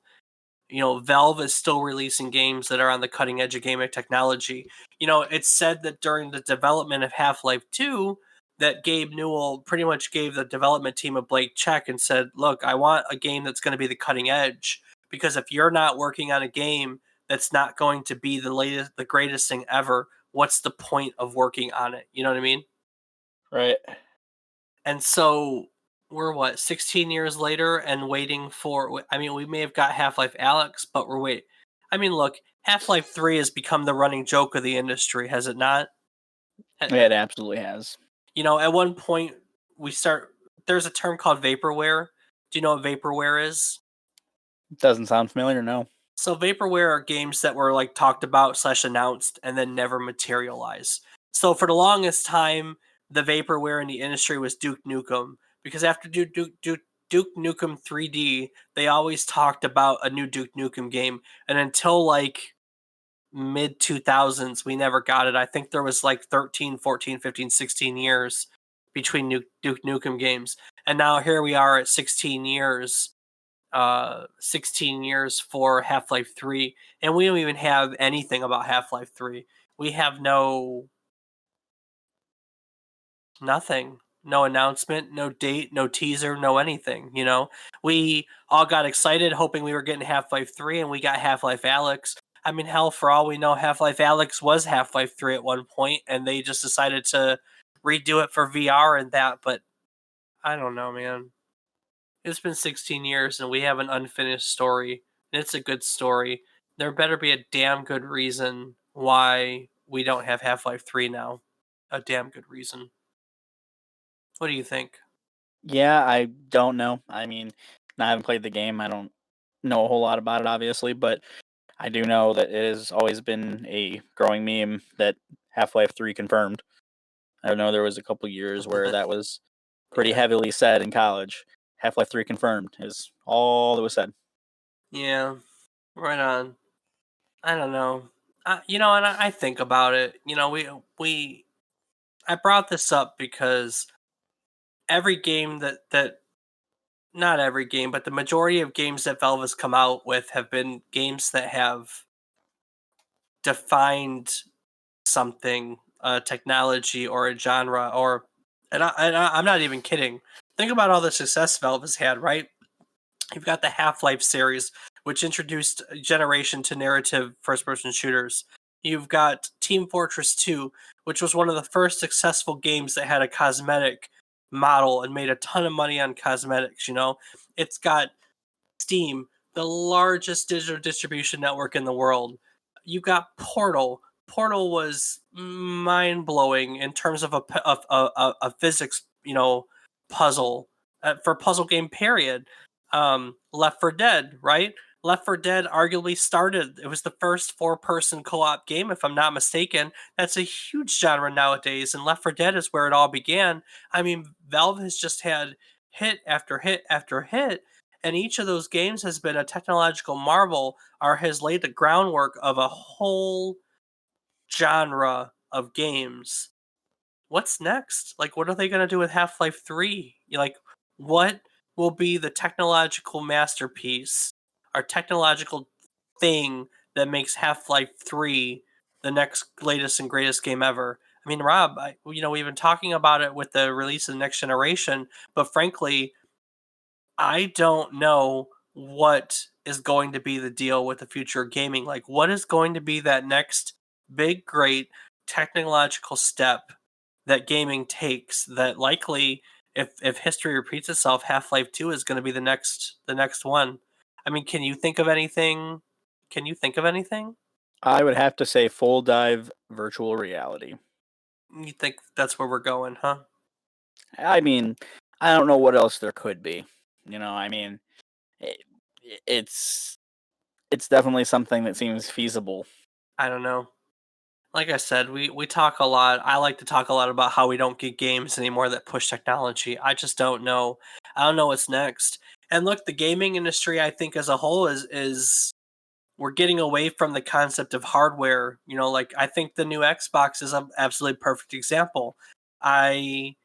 Valve is still releasing games that are on the cutting edge of gaming technology. It's said that during the development of Half-Life 2, that Gabe Newell pretty much gave the development team a blank check and said, "Look, I want a game that's going to be the cutting edge, because if you're not working on a game that's not going to be the greatest thing ever, what's the point of working on it?" You know what I mean? Right. And so we're what, 16 years later and waiting for. I mean, we may have got Half-Life Alex, but we're wait. I mean, look, Half-Life 3 has become the running joke of the industry, has it not? It absolutely has. At one point we start. There's a term called vaporware. Do you know what vaporware is? Doesn't sound familiar, no. So vaporware are games that were like talked about slash announced and then never materialize. So for the longest time, the vaporware in the industry was Duke Nukem, because after Duke Nukem 3D, they always talked about a new Duke Nukem game, and until like mid 2000s, we never got it. I think there was like 13, 14, 15, 16 years between Duke Nukem games, and now here we are at 16 years for Half-Life 3, and we don't even have anything about Half-Life 3. We have nothing. No announcement, no date, no teaser, no anything, We all got excited hoping we were getting Half-Life 3, and we got Half-Life Alex. I mean, hell, for all we know, Half-Life Alex was Half-Life 3 at one point, and they just decided to redo it for VR and that, but I don't know, man. It's been 16 years and we have an unfinished story, and it's a good story. There better be a damn good reason why we don't have Half-Life 3 now. A damn good reason. What do you think? Yeah, I don't know. I mean, I haven't played the game. I don't know a whole lot about it, obviously, but I do know that it has always been a growing meme that Half-Life 3 confirmed. I know there was a couple years where that was pretty Yeah. heavily said in college. Half-Life 3 confirmed is all that was said. Yeah. Right on. I don't know. And I think about it. We I brought this up because every game that not every game, but the majority of games that Valve has come out with have been games that have defined something, a technology or a genre, I'm not even kidding. Think about all the success Valve has had, right? You've got the Half-Life series, which introduced a generation to narrative first-person shooters. You've got Team Fortress 2, which was one of the first successful games that had a cosmetic model and made a ton of money on cosmetics. It's got Steam, the largest digital distribution network in the world. You got Portal. Portal was mind blowing in terms of a physics, puzzle for puzzle game. Period. Left 4 Dead, right? Left 4 Dead arguably started. It was the first four-person co-op game, if I'm not mistaken. That's a huge genre nowadays, and Left 4 Dead is where it all began. I mean, Valve has just had hit after hit after hit, and each of those games has been a technological marvel or has laid the groundwork of a whole genre of games. What's next? Like, what are they going to do with Half-Life 3? Like, what will be the technological masterpiece or technological thing that makes Half-Life 3 the next latest and greatest game ever? I mean, Rob, we've been talking about it with the release of the next generation, but frankly, I don't know what is going to be the deal with the future of gaming. Like, what is going to be that next big, great technological step that gaming takes? That likely, if history repeats itself, Half Life Two is going to be the next one. I mean, can you think of anything? Can you think of anything? I would have to say full dive virtual reality. You think that's where we're going, huh? I mean, I don't know what else there could be. I mean, it, it's it's definitely something that seems feasible. I don't know. Like I said, we talk a lot. I like to talk a lot about how we don't get games anymore that push technology. I just don't know. I don't know what's next. And look, the gaming industry, I think as a whole is we're getting away from the concept of hardware. Like I think the new Xbox is an absolutely perfect example. I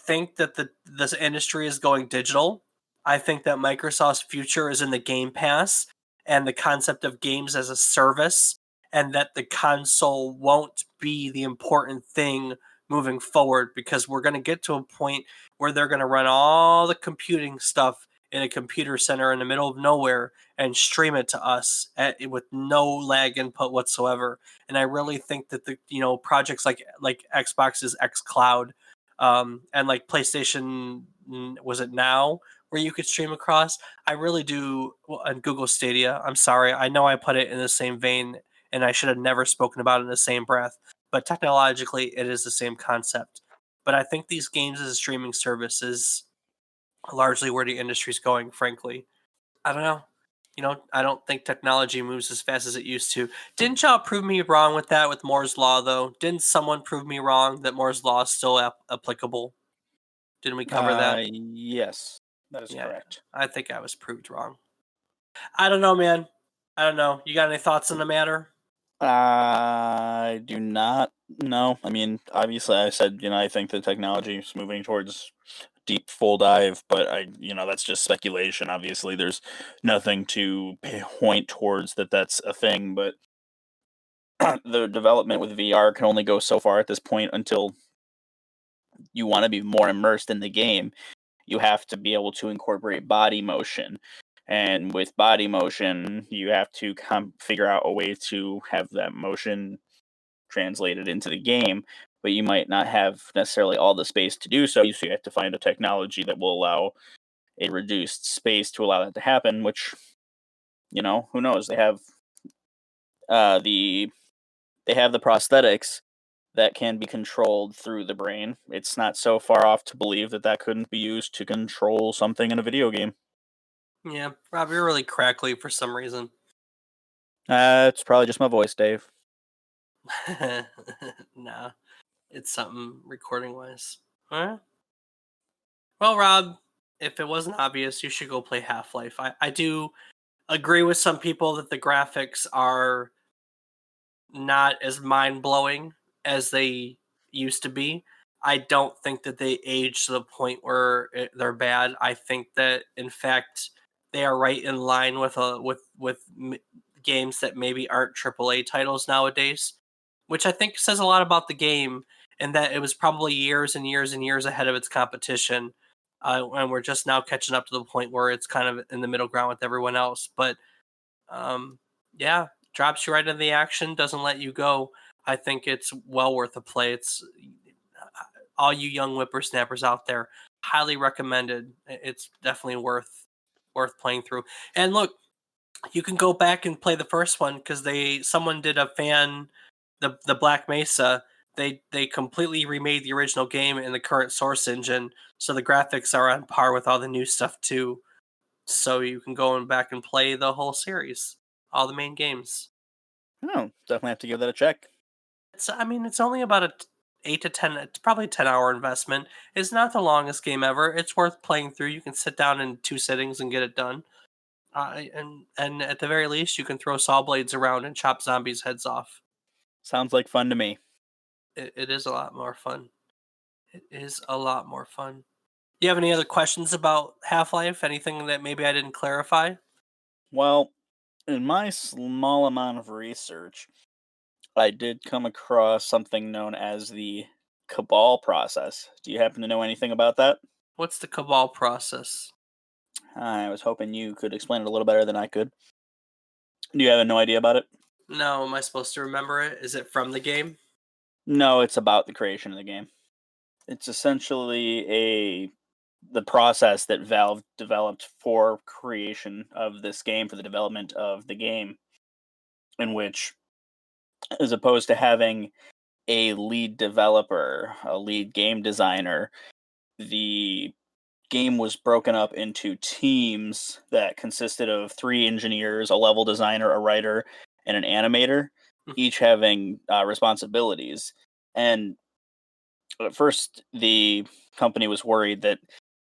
think that this industry is going digital. I think that Microsoft's future is in the Game Pass and the concept of games as a service, and that the console won't be the important thing moving forward because we're going to get to a point where they're going to run all the computing stuff in a computer center in the middle of nowhere and stream it to us with no lag input whatsoever. And I really think that the projects like Xbox's X Cloud, and like PlayStation, was it Now, where you could stream across? I really do. Well, and Google Stadia. I'm sorry. I know I put it in the same vein, and I should have never spoken about it in the same breath. But technologically, it is the same concept. But I think these games as a streaming service is largely where the industry's going. Frankly, I don't know. I don't think technology moves as fast as it used to. Didn't y'all prove me wrong with that with Moore's Law, though? Didn't someone prove me wrong that Moore's Law is still applicable? Didn't we cover that? Yes, that is Yeah, correct. I think I was proved wrong. I don't know, man. I don't know. You got any thoughts on the matter? I do not know. I mean, obviously, I said I think the technology is moving towards deep full dive, but that's just speculation. Obviously, there's nothing to point towards that's a thing. But the development with VR can only go so far at this point until you want to be more immersed in the game. You have to be able to incorporate body motion. And with body motion, you have to figure out a way to have that motion translated into the game, but you might not have necessarily all the space to do so. So you have to find a technology that will allow a reduced space to allow that to happen, which, who knows? They have the they have the prosthetics that can be controlled through the brain. It's not so far off to believe that that couldn't be used to control something in a video game. Yeah, Rob, you're really crackly for some reason. It's probably just my voice, Dave. Nah, it's something recording wise. Huh? Well, Rob, if it wasn't obvious, you should go play Half Life. I do agree with some people that the graphics are not as mind blowing as they used to be. I don't think that they age to the point where they're bad. I think that in fact they are right in line with games that maybe aren't AAA titles nowadays, which I think says a lot about the game and that it was probably years and years and years ahead of its competition. And we're just now catching up to the point where it's kind of in the middle ground with everyone else. But um, yeah, drops you right into the action, doesn't let you go. I think it's well worth a play. It's all you young whippersnappers out there, highly recommended. It's definitely worth playing through. And look, you can go back and play the first one because someone did a fan the Black Mesa. They completely remade the original game in the current source engine, so the graphics are on par with all the new stuff too. So you can go back and play the whole series, all the main games. Oh, definitely have to give that a check. It's only about 8 to 10. It's probably a 10-hour investment. It's not the longest game ever. It's worth playing through. You can sit down in 2 sittings and get it done. And at the very least, you can throw saw blades around and chop zombies' heads off. Sounds like fun to me. It is a lot more fun. It is a lot more fun. Do you have any other questions about Half Life? Anything that maybe I didn't clarify? Well, in my small amount of research, I did come across something known as the Cabal process. Do you happen to know anything about that? What's the Cabal process? I was hoping you could explain it a little better than I could. Do you have no idea about it? No, am I supposed to remember it? Is it from the game? No, it's about the creation of the game. It's essentially the process that Valve developed for creation of this game, for the development of the game, in which, as opposed to having a lead developer, a lead game designer, the game was broken up into teams that consisted of 3 engineers, a level designer, a writer, and an animator, each having responsibilities. And at first, the company was worried that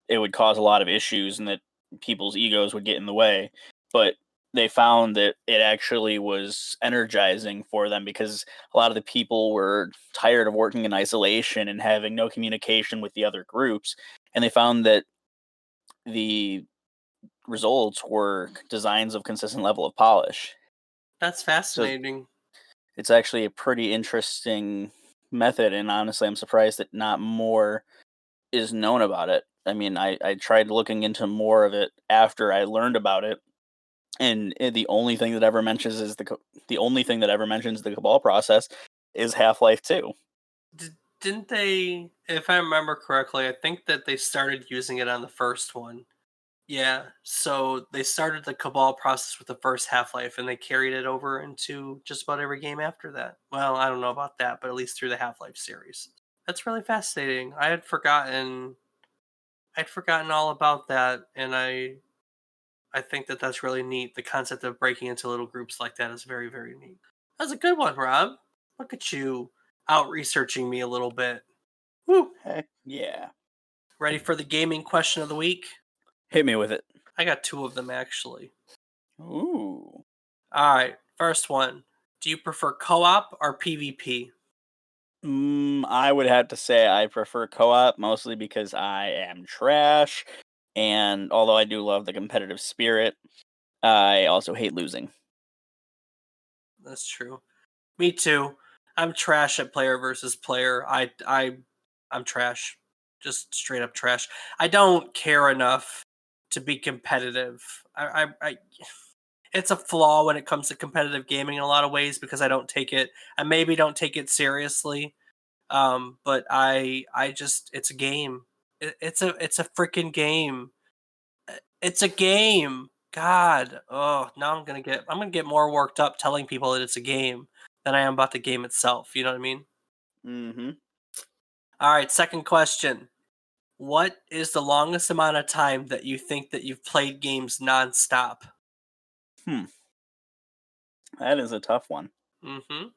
it would cause a lot of issues and that people's egos would get in the way. But they found that it actually was energizing for them because a lot of the people were tired of working in isolation and having no communication with the other groups. And they found that the results were designs of consistent level of polish. That's So fascinating. it's actually a pretty interesting method. And honestly, I'm surprised that not more is known about it. I mean, I tried looking into more of it after I learned about it, and the only thing that ever mentions is the only thing that ever mentions the Cabal process is Half Life Two. Didn't they, if I remember correctly, I think that they started using it on the first one. Yeah, so they started the Cabal process with the first Half Life and they carried it over into just about every game after that. Well, I don't know about that, but at least through the Half Life series. That's really fascinating. I'd forgotten all about that, and I think that that's really neat. The concept of breaking into little groups like that is very, very neat. That's a good one, Rob. Look at you out researching me a little bit. Woo! Heck yeah. Ready for the gaming question of the week? Hit me with it. I got two of them actually. Ooh. All right, first one. Do you prefer co-op or PvP? I would have to say I prefer co-op mostly because I am trash, and although I do love the competitive spirit, I also hate losing. That's true. Me too. I'm trash at player versus player. I'm trash. Just straight up trash. I don't care enough to be competitive. It's a flaw when it comes to competitive gaming in a lot of ways because I maybe don't take it seriously. But I just it's a game. It's a freaking game. It's a game. God, oh, now I'm gonna get more worked up telling people that it's a game. than I am about the game itself. You know what I mean? Mm-hmm. All right, second question. What is the longest amount of time that you think that you've played games nonstop? Hmm. That is a tough one. Mhm.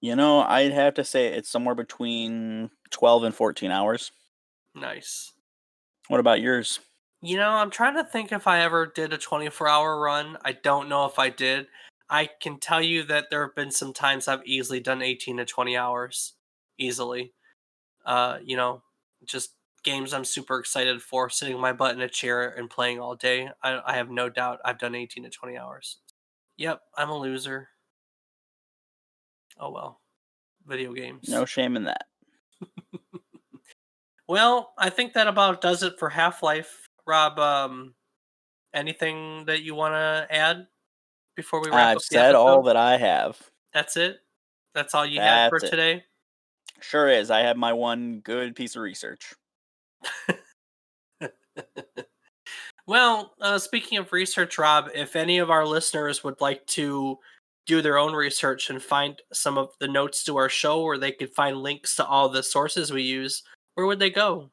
I'd have to say it's somewhere between 12 and 14 hours. Nice. What about yours? I'm trying to think if I ever did a 24-hour run. I don't know if I did. I can tell you that there have been some times I've easily done 18 to 20 hours easily. Uh, you know, just games I'm super excited for, sitting my butt in a chair and playing all day. I have no doubt I've done 18 to 20 hours. Yep, I'm a loser. Oh well, video games. No shame in that. Well, I think that about does it for Half-Life. Rob, anything that you want to add before we wrap I've up the said all episode? that I have. That's it? That's all you had for That's it. today? Sure is. I have my one good piece of research. Well, speaking of research, Rob, if any of our listeners would like to do their own research and find some of the notes to our show where they could find links to all the sources we use, where would they go?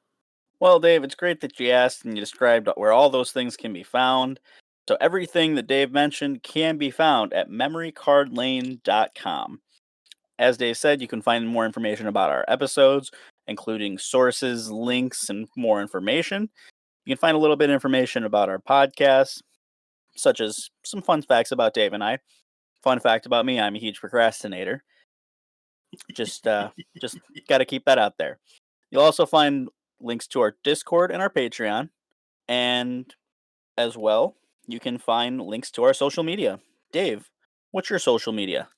Well, Dave, it's great that you asked and you described where all those things can be found. So everything that Dave mentioned can be found at memorycardlane.com. As Dave said, you can find more information about our episodes, including sources, links, and more information. You can find a little bit of information about our podcast, such as some fun facts about Dave and I. Fun fact about me, I'm a huge procrastinator. Just got to keep that out there. You'll also find links to our Discord and our Patreon, and as well, you can find links to our social media. Dave, what's your social media?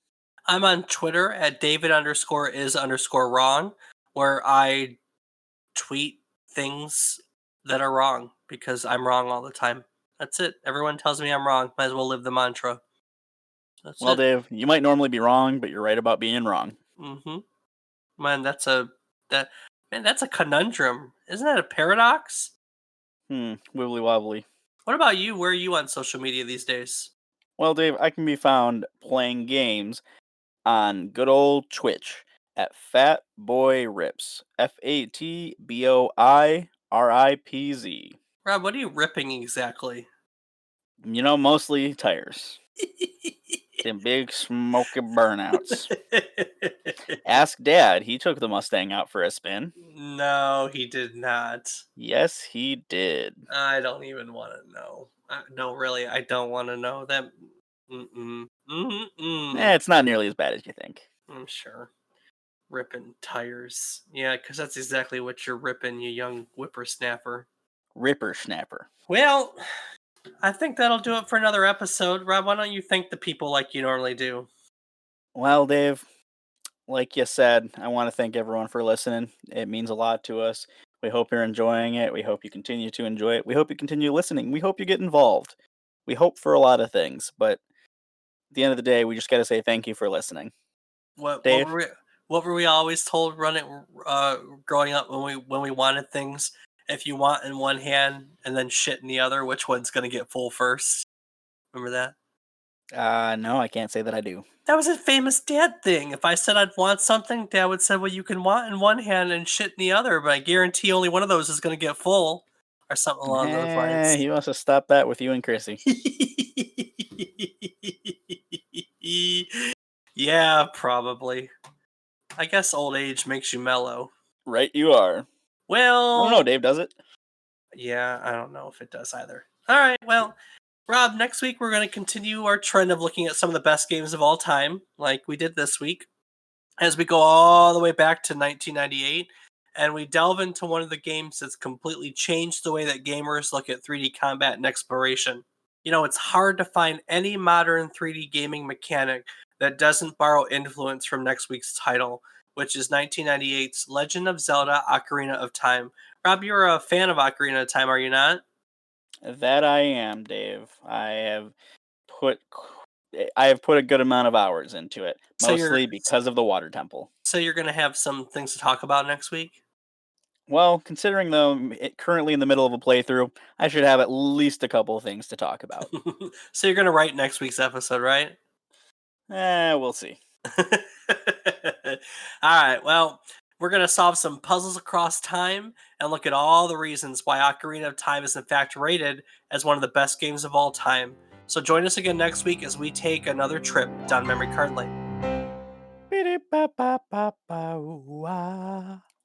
I'm on Twitter at David_is_wrong, where I tweet things that are wrong because I'm wrong all the time. That's it. Everyone tells me I'm wrong. Might as well live the mantra. That's Well, it. Dave, you might normally be wrong, but you're right about being wrong. Mm-hmm. Man, that that's a conundrum. Isn't that a paradox? Wibbly wobbly. What about you? Where are you on social media these days? Well, Dave, I can be found playing games on good old Twitch at Fat Boy Rips. FATBOIRIPZ. Rob, what are you ripping exactly? Mostly tires. Them big smoky burnouts. Ask Dad. He took the Mustang out for a spin. No, he did not. Yes, he did. I don't even want to know. No, really, I don't want to know that. Mm-mm. Mm-mm. It's not nearly as bad as you think. I'm sure. Ripping tires. Yeah, because that's exactly what you're ripping, you young whippersnapper. Ripper snapper. Well, I think that'll do it for another episode. Rob, why don't you thank the people like you normally do? Well, Dave, like you said, I want to thank everyone for listening. It means a lot to us. We hope you're enjoying it. We hope you continue to enjoy it. We hope you continue listening. We hope you get involved. We hope for a lot of things, but at the end of the day, we just got to say thank you for listening. What Dave? were we always told running growing up when we wanted things? If you want in one hand and then shit in the other, which one's gonna get full first? Remember that? No, I can't say that I do. That was a famous dad thing. If I said I'd want something, Dad would say, "Well, you can want in one hand and shit in the other, but I guarantee only one of those is gonna get full," or something along those lines. He must have stopped that with you and Chrissy. Yeah, probably. I guess old age makes you mellow. Right, you are. I don't know, Well, Dave, does it? yeah, I don't know if it does either. All right, well, Rob, next week we're going to continue our trend of looking at some of the best games of all time, like we did this week, as we go all the way back to 1998, and we delve into one of the games that's completely changed the way that gamers look at 3D combat and exploration. It's hard to find any modern 3D gaming mechanic that doesn't borrow influence from next week's title, which is 1998's Legend of Zelda Ocarina of Time. Rob, you're a fan of Ocarina of Time, are you not? That I am, Dave. Put I have put a good amount of hours into it, So you're mostly because of the water temple. so you're going to have some things to talk about next week? Well, considering though currently in the middle of a playthrough, I should have at least a couple of things to talk about. So you're going to write next week's episode, right? We'll see. All right. Well, we're going to solve some puzzles across time and look at all the reasons why Ocarina of Time is, in fact, rated as one of the best games of all time. So join us again next week as we take another trip down memory card lane. Bidi ba ba ba ba ooh, ah.